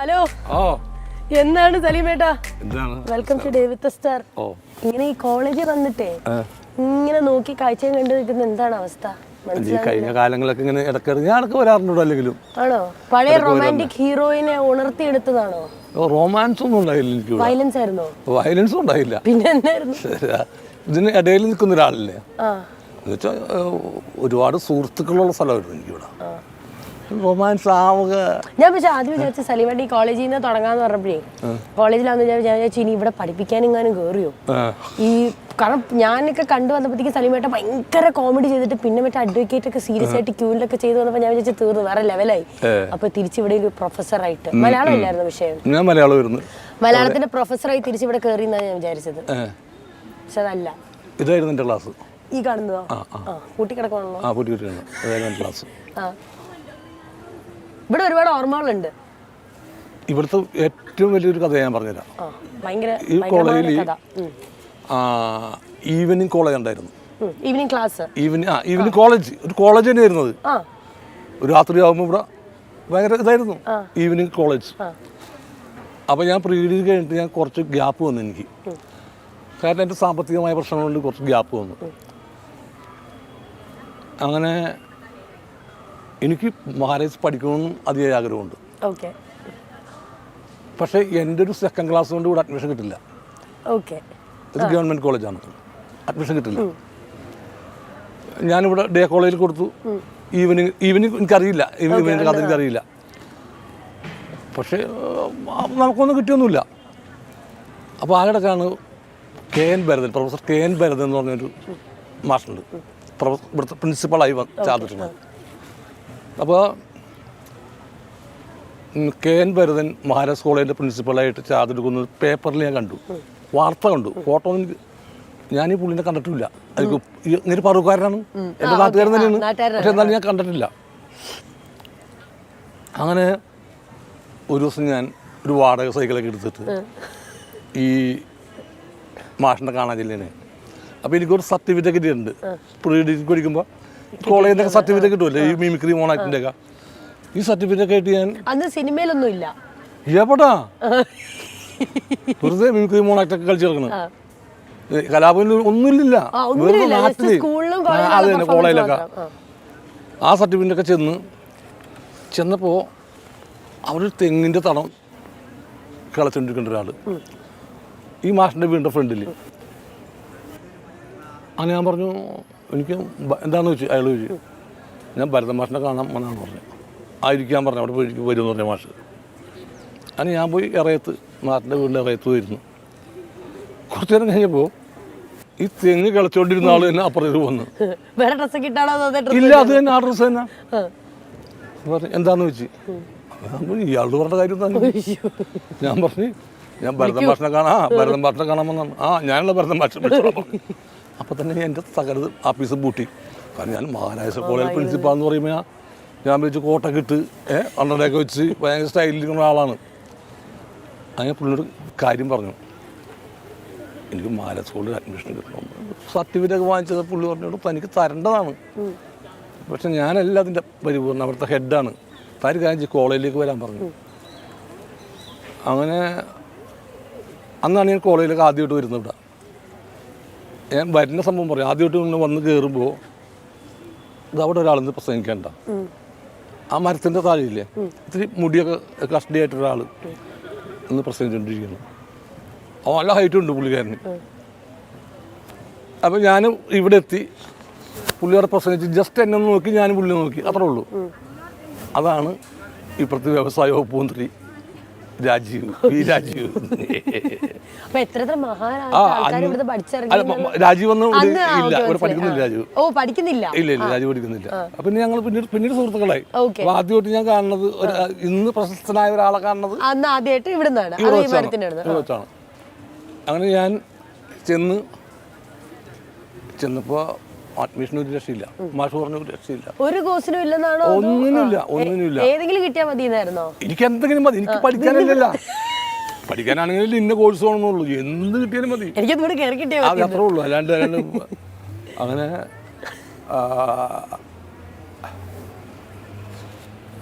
Hello എന്താണ് സലീമേട്ടാ? Welcome to day with star. ഇങ്ങനെ ഈ കോളേജിൽ വന്നിട്ടേ ഇങ്ങനെ നോക്കി കാഴ്ചയും കണ്ടു നിൽക്കുന്ന എന്താണ് അവസ്ഥ? കഴിഞ്ഞ കാലങ്ങളൊക്കെ ഇങ്ങനെ ഇടയ്ക്ക് വരാറുണ്ടോ? അല്ലെങ്കിലും ആണോ പഴയ റൊമാൻറ്റിക് ഹീറോയിനെ ഉണർത്തിയെടുത്തതാണോ? റൊമാൻസ് ഒന്നും ഉണ്ടായില്ല എനിക്ക്. വയലൻസ് ആയിരുന്നോ? വയലൻസും ഉണ്ടായില്ല. പിന്നെ എന്തായിരുന്നു? ഇതിന് ഇടയിൽ നിൽക്കുന്ന ഒരാളില്ലേ എന്നുവെച്ചാൽ ഒരുപാട് സുഹൃത്തുക്കളുള്ള സ്ഥലമായിരുന്നു എനിക്കിവിടെ. റൊമാൻസ് ആവുക ഞാൻ പക്ഷെ ആദ്യം വിചാരിച്ച സലീമേട്ട ഈ കോളേജിൽ നിന്ന് തുടങ്ങാന്ന് പറഞ്ഞപ്പോഴേ കോളേജിലാന്ന് ഞാൻ വിചാരിച്ചു ഇനി ഇവിടെ പഠിപ്പിക്കാനെങ്ങാനും കയറിയോ ഈ. കാരണം ഞാനൊക്കെ കണ്ടു വന്നപ്പോഴത്തേക്ക് സലീമേട്ട ഭയങ്കര കോമഡി ചെയ്തിട്ട് പിന്നെ മറ്റേ അഡ്വക്കേറ്റ് ഒക്കെ സീരിയസ് ആയിട്ട് ക്യൂനിലൊക്കെ ചെയ്തു വന്നപ്പോൾ ഞാൻ വിചാരിച്ചു തീർന്നു, വേറെ ലെവലായി. അപ്പൊ തിരിച്ചിവിടെ ഒരു പ്രൊഫസറായിട്ട്, മലയാളം ഇല്ലായിരുന്നു വിഷയം, ഞാൻ മലയാളമായിരുന്നു, മലയാളത്തിന്റെ പ്രൊഫസറായി തിരിച്ചിവിടെ കയറി എന്നാണ് ഞാൻ വിചാരിച്ചത്. പക്ഷെ അതല്ല, ഇതായിരുന്നു എന്റെ ക്ലാസ്. ഈ കാണുന്നതോ? കൂട്ടിക്കിടക്കണല്ലോ. ക്ലാസ്. ഇവിടെ ഒരുപാട് ഓർമ്മകളുണ്ട്. ഇവിടുത്തെ ഏറ്റവും വലിയൊരു കഥ ഞാൻ പറഞ്ഞുതരാം. ഈ കോളേജിൽ ഈവനിങ് കോളേജ് ഉണ്ടായിരുന്നു. ഈവനിങ് ക്ലാസ്, ഈവനിങ് കോളേജ്, ഒരു കോളേജ് തന്നെ ആയിരുന്നത്. ഒരു രാത്രി ആകുമ്പോൾ ഇവിടെ ഭയങ്കര ഇതായിരുന്നു ഈവനിങ് കോളേജ്. അപ്പോൾ ഞാൻ പ്രീ ഡിഗ്രി കഴിഞ്ഞിട്ട് ഞാൻ കുറച്ച് ഗ്യാപ്പ് വന്നു എനിക്ക്. കാരണം എൻ്റെ സാമ്പത്തികമായ പ്രശ്നങ്ങൾ കൊണ്ട് കുറച്ച് ഗ്യാപ്പ് വന്നു. അങ്ങനെ എനിക്ക് മഹാരാജ് പഠിക്കണമെന്നും അതിയായ ആഗ്രഹമുണ്ട്. പക്ഷേ എൻ്റെ ഒരു സെക്കൻഡ് ക്ലാസ് കൊണ്ട് ഇവിടെ അഡ്മിഷൻ കിട്ടില്ല. ഇത് ഗവൺമെൻറ് കോളേജാണ്, അഡ്മിഷൻ കിട്ടില്ല. ഞാനിവിടെ ഡേ കോളേജിൽ കൊടുത്തു. ഈവനിങ് എനിക്കറിയില്ല, ഈവനിങ് കഥ എനിക്കറിയില്ല. പക്ഷേ നമുക്കൊന്നും കിട്ടിയൊന്നുമില്ല. അപ്പോൾ ആരുടെക്കാണ് KN Bharathan, professor KN Bharathan എന്ന് പറഞ്ഞൊരു മാഷുണ്ട്, ഇവിടുത്തെ പ്രിൻസിപ്പളായി ചേർന്നിട്ടുണ്ട്. അപ്പോൾ KN ഭരതൻ മഹാരാജ് കോളേജിൻ്റെ പ്രിൻസിപ്പളായിട്ട് ചേർന്നെടുക്കുന്ന പേപ്പറിൽ ഞാൻ കണ്ടു, വാർത്ത കണ്ടു. ഫോട്ടോ ഒന്നും ഞാൻ ഈ പുള്ളിനെ കണ്ടിട്ടില്ല. എനിക്ക് ഇങ്ങനെ പറവുകാരനാണ്, എൻ്റെ നാട്ടുകാരൻ തന്നെയാണ്, പക്ഷെ എന്നാലും ഞാൻ കണ്ടിട്ടില്ല. അങ്ങനെ ഒരു ദിവസം ഞാൻ ഒരു വാടക സൈക്കിളൊക്കെ എടുത്തിട്ട് ഈ മാഷിനെ കാണാൻ ചെല്ലുന്നത്. അപ്പോൾ എനിക്കൊരു സർട്ടിഫിക്കറ്റ് ഉണ്ട്, പ്രീ ഡിഗ്രി പഠിക്കുമ്പോൾ കോളേജിൽ നിന്നൊക്കെ സർട്ടിഫിക്കറ്റ് കിട്ടുമല്ലോ, ഈ മിമിക്രി മോണാക്ടിൻ്റെ ഒക്കെ. ഈ സർട്ടിഫിക്കറ്റ് ആയിട്ട് ഞാൻ അന്ന് സിനിമയിലൊന്നും ഇല്ല, എവിടാ വെറുതെ മിമിക്രി മോണാക്ടൊക്കെ കളിച്ച് കിടക്കണം. കലാപനം ഒന്നുമില്ല, വെറുതെ നാട്ടിൽ അത് തന്നെ കോളേജിലൊക്കെ. ആ സർട്ടിഫിക്കറ്റൊക്കെ ചെന്നപ്പോൾ അവരൊരു തെങ്ങിൻ്റെ തടം കിളച്ചുകൊണ്ടിരിക്കേണ്ട ഒരാൾ ഈ മാഷിൻ്റെ വീടിൻ്റെ ഫ്രണ്ടിൽ. അങ്ങനെ ഞാൻ പറഞ്ഞു, എനിക്ക് എന്താണെന്ന് ചോദിച്ചു. അയാൾ ചോദിച്ചു, ഞാൻ ഭരതൻ മാഷിനെ കാണാൻ വന്നാന്ന് പറഞ്ഞു. ആയിരിക്കാൻ പറഞ്ഞു, അവിടെ പോയി വരുമെന്ന് പറഞ്ഞ മാഷ്. അങ്ങനെ ഞാൻ പോയി ഇറയത്ത്, നാട്ടിൻ്റെ വീടിൻ്റെ ഇറയത്ത് പോയിരുന്നു. കുറച്ചു നേരം കഴിഞ്ഞപ്പോൾ ഈ തെങ്ങ് കളിച്ചോണ്ടിരുന്ന ആൾ തന്നെ അപ്പുറത്തേക്ക് വന്നു. ഇല്ല, അത് തന്നെ, ആ ഡ്രസ്സ് തന്നെ. പറഞ്ഞു എന്താന്ന് വെച്ച്, ഇയാളോട് പറഞ്ഞ കാര്യം തന്നെ. ഞാൻ പറഞ്ഞു, ഞാൻ ഭരതൻ മാഷിനെ കാണാൻ വന്നാണ്. ഞാനുള്ള ഭരതൻ മാഷ് വിളിച്ചോളാം. അപ്പോൾ തന്നെ എൻ്റെ തകർത് ആഫീസ് പൂട്ടി. കാരണം ഞാൻ മഹാരാജ് കോളേജ് പ്രിൻസിപ്പാളെന്ന് പറയുമ്പോൾ ഞാൻ വെച്ച് കോട്ടൊക്കെ ഇട്ട് അണ്ടറൊക്കെ വെച്ച് ഭയങ്കര സ്റ്റൈലിരിക്കുന്ന ആളാണ്. അങ്ങനെ പുള്ളിയോട് കാര്യം പറഞ്ഞു, എനിക്ക് മഹാരാജ് കോളേജിൽ അഡ്മിഷൻ കിട്ടണം. സർട്ടിഫിക്കറ്റ് വാങ്ങിച്ചത് പുള്ളി പറഞ്ഞോട് തനിക്ക് തരേണ്ടതാണ്, പക്ഷെ ഞാനല്ല അതിൻ്റെ പരിപൂർണ്ണം, അവിടുത്തെ ഹെഡാണ്. താര് കാര്യം കോളേജിലേക്ക് വരാൻ പറഞ്ഞു. അങ്ങനെ അന്നാണ് ഞാൻ കോളേജിലേക്ക് ആദ്യമായിട്ട് വരുന്നത്. ഇവിടെ ഞാൻ വരുന്ന സംഭവം പറയും. ആദ്യമായിട്ട് വന്ന് കയറുമ്പോൾ ഇത് അവിടെ ഒരാളെന്ന് പ്രസംഗിക്കേണ്ട, ആ മരത്തിൻ്റെ താഴെയില്ലേ ഇത്തിരി മുടിയൊക്കെ കസ്റ്റഡിയായിട്ടൊരാൾ ഇന്ന് പ്രസംഗിച്ചുകൊണ്ടിരിക്കുന്നു. അവൻ നല്ല ഹൈറ്റുണ്ട് പുള്ളിക്കാരന്. അപ്പോൾ ഞാൻ ഇവിടെ എത്തി, പുള്ളിയോടെ പ്രസംഗിച്ച് ജസ്റ്റ് എന്നെ നോക്കി, ഞാൻ പുള്ളി നോക്കി, അത്രേ ഉള്ളൂ. അതാണ് ഇപ്പോഴത്തെ വ്യവസായ വകുപ്പ് മന്ത്രി രാജീവ്. രാജീവ് ഒന്നും ഇല്ല, ഇവിടെ പഠിക്കുന്നില്ല രാജീവ്. ഇല്ല, രാജീവ് പഠിക്കുന്നില്ല. അപ്പൊ ഞങ്ങൾ പിന്നീട് സുഹൃത്തുക്കളായി. അപ്പൊ ആദ്യമായിട്ട് ഞാൻ കാണുന്നത്, ഇന്ന് പ്രശസ്തനായ ഒരാളെ കാണുന്നത് ഇവിടെ വെച്ചാണ്. അങ്ങനെ ഞാൻ ചെന്നപ്പോ അഡ്മിഷൻ ഒരു രക്ഷയില്ല. മാഷ് പറഞ്ഞ ഒരു രക്ഷയില്ല, ഒരു കോഴ്സിനും ഇല്ലെന്നാണോ? ഒന്നിനുമില്ല. ഏതെങ്കിലും കിട്ടിയാൽ മതിയെന്നായിരുന്നോ? എനിക്ക് എന്തെങ്കിലും മതി, എനിക്ക് പഠിക്കാനല്ല. പഠിക്കാനാണെങ്കിൽ ഇന്ന കോഴ്സ് വേണമെന്നുള്ളൂ, എന്ത് കിട്ടിയാലും മതി, അത് അത്രേ ഉള്ളൂ. അല്ലാണ്ട് അങ്ങനെ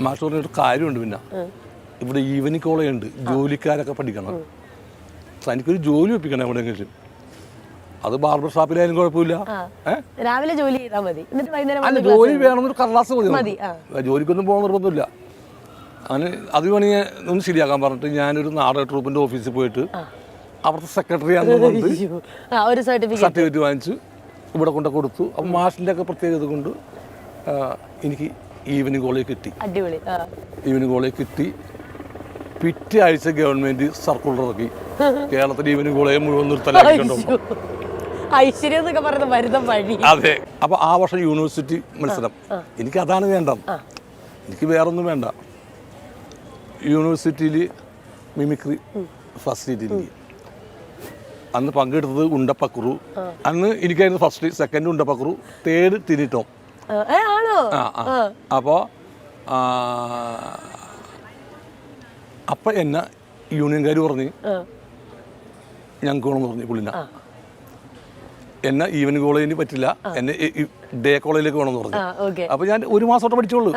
മാഷ് പറഞ്ഞൊരു കാര്യമുണ്ട്. പിന്നെ ഇവിടെ ഈവനിങ് കോളേജ് ഉണ്ട്, ജോലിക്കാരൊക്കെ പഠിക്കണം, തനിക്കൊരു ജോലി ഒപ്പിക്കണം എവിടെയെങ്കിലും. അത് ബാർബർ ഷാപ്പിലായാലും കുഴപ്പമില്ല. രാവിലെ ജോലി ചെയ്താൽ മതി, എന്നിട്ട് വൈകുന്നേരം അല്ല ജോലി വേണമെന്നൊരു കടലാസ് മതി, ജോലിക്കൊന്നും പോകാൻ നിർബന്ധമില്ല. അങ്ങനെ അത് വേണമെങ്കിൽ ഒന്ന് ശരിയാക്കാൻ പറഞ്ഞിട്ട് ഞാനൊരു നാടക ട്രൂപ്പിൻ്റെ ഓഫീസിൽ പോയിട്ട് അവിടുത്തെ സെക്രട്ടറി ആണെന്ന് പറഞ്ഞിട്ട് സർട്ടിഫിക്കറ്റ് വാങ്ങിച്ചു ഇവിടെ കൊണ്ട് കൊടുത്തു. അപ്പം മാഷിൻ്റെ ഒക്കെ പ്രത്യേകത കൊണ്ട് എനിക്ക് ഈവനിങ് കോളേജ് കിട്ടി. അടിപൊളി. ഈവനിങ് കോളേജ് കിട്ടി. പിറ്റേ ആഴ്ച ഗവൺമെന്റ് സർക്കുലർ ഇറക്കി, കേരളത്തിലെ ഈവനിങ് കോളേജ് മുഴുവൻ നിർത്തലാക്കിയിട്ടുണ്ടോ. ഐശ്വര്യം എന്നൊക്കെ പറയുന്ന മരുന്ന് വഴി. അതെ. അപ്പൊ ആ വർഷം യൂണിവേഴ്സിറ്റി മത്സരം, എനിക്ക് അതാണ് വേണ്ടത്, എനിക്ക് വേറൊന്നും വേണ്ട. യൂണിവേഴ്സിറ്റിയിൽ മിമിക്രി ഫസ്റ്റ് സ്റ്റേറ്റിലേക്ക് അന്ന് പങ്കെടുത്തത് ഉണ്ടപ്പക്കുറു. അന്ന് എനിക്കായിരുന്നു ഫസ്റ്റ്, സെക്കൻഡ് ഉണ്ടപ്പക്കുറു, തേർഡ് തിരിട്ടോം. അപ്പോൾ അപ്പം എന്നെ യൂണിയൻകാർ പറഞ്ഞ് ഞങ്ങൾക്ക് വേണമെന്ന് പറഞ്ഞു പുള്ളിന. എന്നെ ഈവനിങ് കോളേജിന് പറ്റില്ല, എന്നെ ഡേ കോളേജിലേക്ക് വേണമെന്ന് പറഞ്ഞു. അപ്പൊ ഞാൻ ഒരു മാസത്തോടെ പഠിച്ചോളൂ.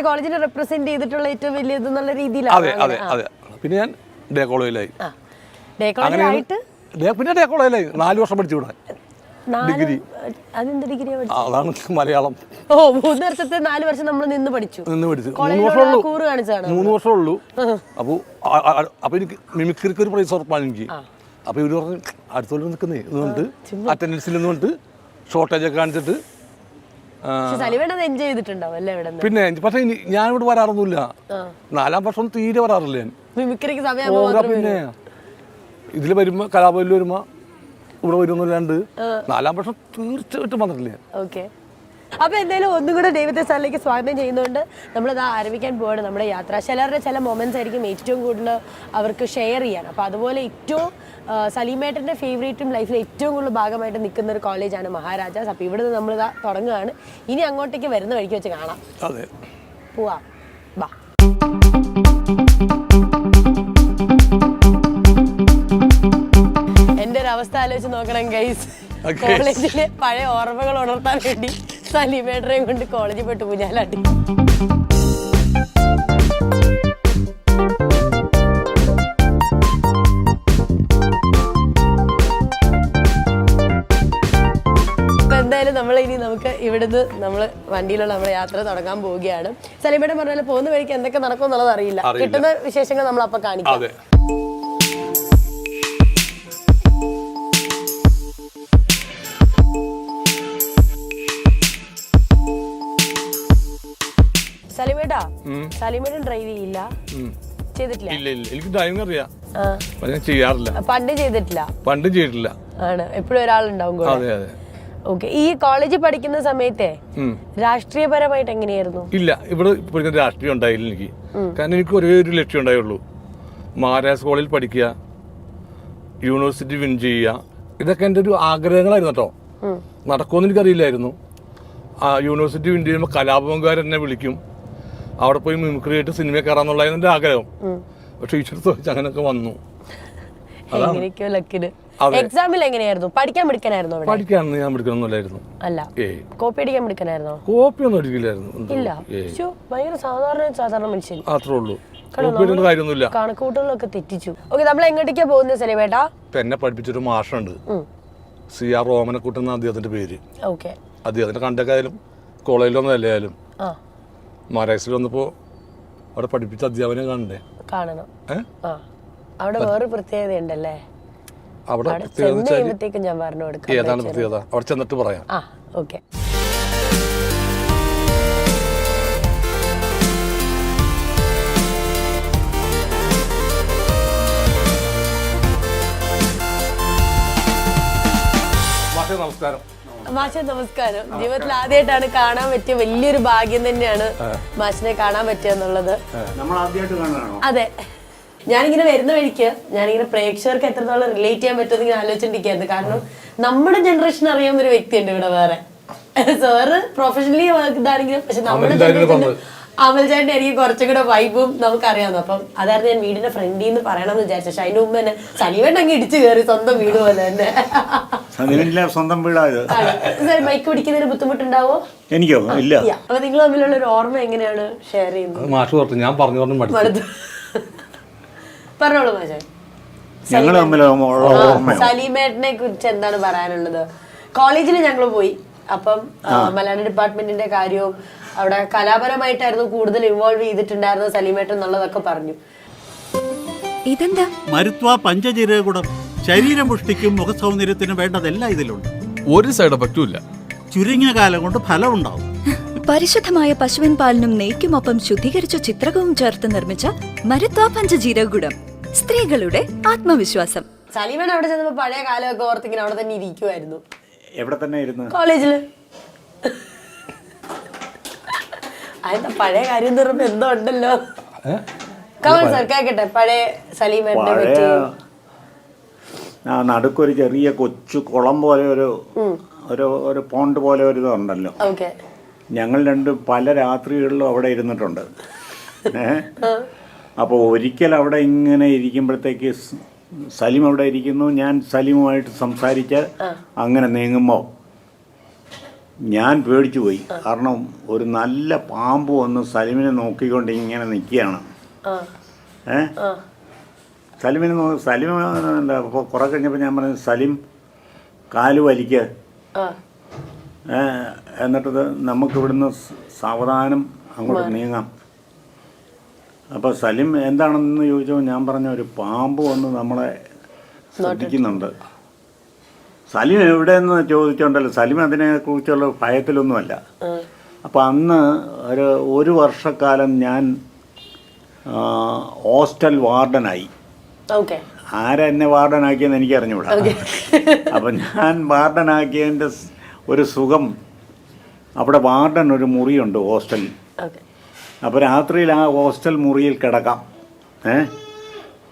കോളേജിനെ റെപ്രസെന്റ് ചെയ്തിട്ടുള്ള ഏറ്റവും വലിയ ഇതെന്നുള്ള രീതിയിലാണ്. അതെ അതെ അതെ. പിന്നെ ഞാൻ ഡേ കോളേജിലായി. പിന്നെ ഡേ കോളേജിലായി 4 വർഷം പഠിച്ചുകൂടാ ഡിഗ്രി. അതാണ് മലയാളം. 3 വർഷത്തെ 4 വർഷം നമ്മൾ നിന്ന് പഠിച്ചു. 3 വർഷമേ ഉള്ളൂ. അപ്പൊ എനിക്ക് മിമിക്രിക്ക് ഒരു പ്രൈസ് ഉറപ്പാണ് എനിക്ക്. അപ്പൊ ഇവര് പറഞ്ഞു അടുത്തോളം നിൽക്കുന്നേ എന്നുകൊണ്ട് അറ്റൻഡൻസിൽ നിന്നുകൊണ്ട് ഷോർട്ടേജ് ഒക്കെ കാണിച്ചിട്ട്. പിന്നെ പക്ഷെ ഞാനിവിടെ വരാറൊന്നുമില്ല. 4-ാം വർഷം തീരെ വരാറില്ല ഞാൻ. പിന്നെ ഇതിൽ വരുമ്പോ കലാഭവനിൽ വരുമ്പോ ഇവിടെ വരുന്നില്ലാണ്ട് 4-ാം വർഷം തീർച്ചയായിട്ടും വന്നിട്ടില്ല. ഓക്കെ. അപ്പോൾ എന്തായാലും ഒന്നും കൂടെ ദൈവത്തെ സ്ഥലത്തേക്ക് സ്വാഗതം ചെയ്യുന്നതുകൊണ്ട് നമ്മളിത് ആരംഭിക്കാൻ പോവാണ് നമ്മുടെ യാത്ര. ചിലരുടെ ചില മൊമെന്റ്സ് ആയിരിക്കും ഏറ്റവും കൂടുതൽ അവർക്ക് ഷെയർ ചെയ്യാൻ. അപ്പോൾ അതുപോലെ ഏറ്റവും സലീമേട്ടൻ്റെ ഫേവറേറ്റും ലൈഫിൽ ഏറ്റവും കൂടുതൽ ഭാഗമായിട്ട് നിൽക്കുന്ന ഒരു കോളേജാണ് മഹാരാജാസ്. അപ്പോൾ ഇവിടെ നിന്ന് നമ്മളിതാ തുടങ്ങുകയാണ്. ഇനി അങ്ങോട്ടേക്ക് വരുന്ന വഴിക്ക് വെച്ച് കാണാം. അതെ, പോവാം, ബാ. എൻ്റെ ഒരു അവസ്ഥ ആലോചിച്ച് നോക്കണം ഗൈസ്. കോളേജിലെ പഴയ ഓർമ്മകൾ ഉണർത്താൻ വേണ്ടി സലീമേട്ടനെയും കൊണ്ട് കോളേജിൽ പോയിട്ട് ഊഞ്ഞാലാട്ടി. എന്തായാലും നമുക്ക് ഇവിടുന്ന് നമ്മൾ വണ്ടിയിലുള്ള നമ്മുടെ യാത്ര തുടങ്ങാൻ പോവുകയാണ്. സലീമേട്ടൻ പറഞ്ഞാൽ പോകുന്ന വഴിക്ക് എന്തൊക്കെ നടക്കും എന്നുള്ളത് അറിയില്ല. കിട്ടുന്ന വിശേഷങ്ങൾ നമ്മൾ അപ്പൊ കാണിക്കാം. സലീമേട്ടാ, സലീമേട്ടൻ ഡ്രൈവ് ചെയ്യില്ല? ചെയ്തിട്ടില്ല? എനിക്ക് ഡ്രൈവിംഗ് അറിയാം, ചെയ്യാറില്ല. പണ്ട് ചെയ്തിട്ടില്ല? പണ്ടും ചെയ്തിട്ടില്ല. ആണ്, എപ്പോഴും ഒരാളുണ്ടാവും. ഓക്കെ. ഈ കോളേജിൽ പഠിക്കുന്ന സമയത്തെ രാഷ്ട്രീയപരമായിട്ട് എങ്ങനെയായിരുന്നു? ഇല്ല, ഇവിടെ പഠിക്കുന്ന രാഷ്ട്രീയം ഉണ്ടായില്ല എനിക്ക്. കാരണം എനിക്ക് ഒരേ ഒരു ലക്ഷ്യം ഉണ്ടായുള്ളൂ, മഹാരാജാസ് കോളേജിൽ പഠിക്കുക, യൂണിവേഴ്സിറ്റി വിൻ ചെയ്യുക. ഇതൊക്കെ എൻ്റെ ഒരു ആഗ്രഹങ്ങളായിരുന്നു കേട്ടോ. നടക്കുമെന്ന് എനിക്കറിയില്ലായിരുന്നു. യൂണിവേഴ്സിറ്റി വിൻ ചെയ്യുമ്പോൾ കലാഭവൻകാർ എന്നെ വിളിക്കും, അവിടെ പോയി മിമിക്രി ആയിട്ട് സിനിമ കയറാന്നുള്ളതായിരുന്നു എൻ്റെ ആഗ്രഹം. പക്ഷെ ഈശ്വര ചോദിച്ചു അങ്ങനെയൊക്കെ വന്നു. എക്സാമിൽ എങ്ങനെയായിരുന്നു? പഠിക്കാൻ മിടുക്കനായിരുന്നോ? പഠിക്കാനൊന്നും ഞാൻ മിടുക്കനൊന്നുമില്ലായിരുന്നു. അല്ല, കോപ്പി അടിക്കാൻ മിടുക്കനായിരുന്നോ? കോപ്പി ഒന്നും അടിക്കില്ലായിരുന്നു. ഇല്ല, ഭയങ്കര സാധാരണ മനുഷ്യൻ. അത്രേ ഉള്ളൂ, കാര്യമൊന്നുമില്ല. കണക്കൂട്ടലൊക്കെ തെറ്റിച്ചു. ഓക്കെ, നമ്മൾ എങ്ങോട്ടേക്കാ പോകുന്നത് സലീമേട്ടാ? എന്നെ പഠിപ്പിച്ചൊരു മാഷുണ്ട്, CR ഓമനക്കുട്ടൻ എന്ന അദ്ദേഹത്തിന്റെ പേര്. ഓക്കെ. അദ്ദേഹത്തിന്റെ കണ്ടൊക്കെയായാലും കോളേജിലൊന്നും അല്ലായാലും മഹാരാഷ്ട്രയിൽ വന്നപ്പോ അവിടെ പഠിപ്പിച്ച അധ്യാപനം കാണണം. അവിടെ വേറെ പ്രത്യേകത ഉണ്ടല്ലേ? അവിടെ ഞാൻ പറഞ്ഞു കൊടുക്കാം. ഏതാണ് പ്രത്യേകത? അവിടെ ചെന്നിട്ട് പറയാം. ഓക്കെ. നമസ്കാരം. മാഷെ നമസ്കാരം. ജീവിതത്തിൽ ആദ്യമായിട്ടാണ് കാണാൻ പറ്റിയ വലിയൊരു ഭാഗ്യം തന്നെയാണ് മാഷിനെ കാണാൻ പറ്റുക എന്നുള്ളത്. അതെ, ഞാനിങ്ങനെ വരുന്ന വഴിക്ക് ഞാനിങ്ങനെ പ്രേക്ഷകർക്ക് എത്രത്തോളം റിലേറ്റ് ചെയ്യാൻ പറ്റുമെന്ന് ഇങ്ങനെ ആലോചിച്ചിരിക്കുകയായിരുന്നു. കാരണം നമ്മുടെ ജനറേഷൻ അറിയാവുന്ന ഒരു വ്യക്തിയുണ്ട് ഇവിടെ വേറെ. സാറ് പ്രൊഫഷണലി ഇതാണെങ്കിലും പക്ഷെ നമ്മുടെ ജനറേഷനിൽ അമൽചാന്റെ എനിക്ക് കുറച്ചും കൂടെ വൈബും നമുക്കറിയാവുന്നു. അപ്പം അതായിരുന്നു ഞാൻ വീടിന്റെ ഫ്രണ്ടിൽ നിന്ന് പറയണമെന്ന് വിചാരിച്ചു. പക്ഷെ അതിന്റെ മുമ്പ് തന്നെ സലീമേട്ടൻ അങ്ങ് ഇടിച്ചു കയറി, സ്വന്തം വീട് പോലെ തന്നെ. സ്വന്തം വീടായത്. മൈക്ക് പിടിക്കുന്നതിന് ബുദ്ധിമുട്ടുണ്ടാവോ? എനിക്കോ? ഇല്ല. അപ്പൊ നിങ്ങൾ തമ്മിലുള്ള ഒരു ഓർമ്മ എങ്ങനെയാണ് ഷെയർ ചെയ്യുന്നത്? മാഷ് പറഞ്ഞു, ഞാൻ പറഞ്ഞു മടുത്തു. പറഞ്ഞോളൂ മാഷേ. ഞങ്ങൾ തമ്മിൽ സലീമേട്ടനെ കുറിച്ച് എന്താണ് പറയാനുള്ളത്? കോളേജിൽ ഞങ്ങൾ പോയി, അപ്പം മലയാളം ഡിപ്പാർട്ട്മെന്റിന്റെ കാര്യവും അവിടെ കലാപരമായിട്ടായിരുന്നു കൂടുതൽ ഇൻവോൾവ് ചെയ്തിട്ടുണ്ടായിരുന്നത് സലീമേട്ടൻ എന്നുള്ളതൊക്കെ പറഞ്ഞു. ഇതെന്താ? മരുത്വ പഞ്ചജീരകഗുണം ശരീരപുഷ്ടിക്കും മുഖസൗന്ദര്യത്തിനും വേണ്ടതെല്ലാം ഇതിലുണ്ട്. ഒരു സൈഡ് എഫക്റ്റും ഇല്ല. ചുരുങ്ങിയ കാലം കൊണ്ട് ഫലം ഉണ്ടാവും. പരിശുദ്ധമായ പശുവിൻ പാലിനും നെയ്ക്കുമൊപ്പം ശുദ്ധീകരിച്ച ചിത്രകവും ചേർത്ത് നിർമ്മിച്ച മരുത്വ പഞ്ചജീരകഗുണം, സ്ത്രീകളുടെ ആത്മവിശ്വാസം. സലീമേട്ടൻ അവിടെ ചെന്നപ്പോ പഴയ കാലമൊക്കെ ഓർത്തിങ്ങനെ അവിടെ തന്നെ ഇരിക്കുമായിരുന്നു. എവിടെ തന്നെ ഇരുന്ന്? കോളേജില്. അതെന്താ പഴയ കാര്യം എന്ന് പറയുമ്പോ എന്തോ ഉണ്ടല്ലോ. കമൽ സർ കേക്കട്ടെ, പഴയ സലീമേട്ടനെ പറ്റി. നടുക്കൊരു ചെറിയ കൊച്ചു കുളം പോലെ ഒരു പോണ്ട് പോലെ ഒരു ഇതുണ്ടല്ലോ. ഓക്കെ. ഞങ്ങൾ രണ്ടും പല രാത്രികളിലും അവിടെ ഇരുന്നിട്ടുണ്ട്. അപ്പോൾ ഒരിക്കൽ അവിടെ ഇങ്ങനെ ഇരിക്കുമ്പോഴത്തേക്ക് സലീം അവിടെ ഇരിക്കുന്നു, ഞാൻ സലീമുമായിട്ട് സംസാരിച്ച് അങ്ങനെ നീങ്ങുമ്പോൾ ഞാൻ പേടിച്ചു പോയി. കാരണം ഒരു നല്ല പാമ്പ് വന്ന് സലീമിനെ നോക്കിക്കൊണ്ട് ഇങ്ങനെ നിൽക്കുകയാണ്. സലീമിനെ സലീം എന്താ അപ്പോൾ കുറെ കഴിഞ്ഞപ്പോൾ ഞാൻ പറഞ്ഞു, സലീം കാല് വലിക്ക്, എന്നിട്ടത് നമുക്കിവിടുന്ന് സാവധാനം അങ്ങോട്ട് നീങ്ങാം. അപ്പോൾ സലീം എന്താണെന്ന് ചോദിച്ചപ്പോൾ ഞാൻ പറഞ്ഞ ഒരു പാമ്പ് വന്ന് നമ്മളെ ശ്രദ്ധിക്കുന്നുണ്ട്. സലീം എവിടെയെന്ന് ചോദിച്ചോണ്ടല്ലോ, സലീം അതിനെക്കുറിച്ചുള്ള ഭയത്തിലൊന്നുമല്ല. അപ്പോൾ അന്ന് ഒരു വർഷക്കാലം ഞാൻ ഹോസ്റ്റൽ വാർഡനായി. ആരെന്നെ വാർഡനാക്കിയെന്ന് എനിക്ക് അറിഞ്ഞുകൂടാ. അപ്പം ഞാൻ വാർഡനാക്കിയതിൻ്റെ ഒരു സുഖം, അവിടെ വാർഡൻ ഒരു മുറിയുണ്ട് ഹോസ്റ്റലിൽ. അപ്പോൾ രാത്രിയിൽ ആ ഹോസ്റ്റൽ മുറിയിൽ കിടക്കാം.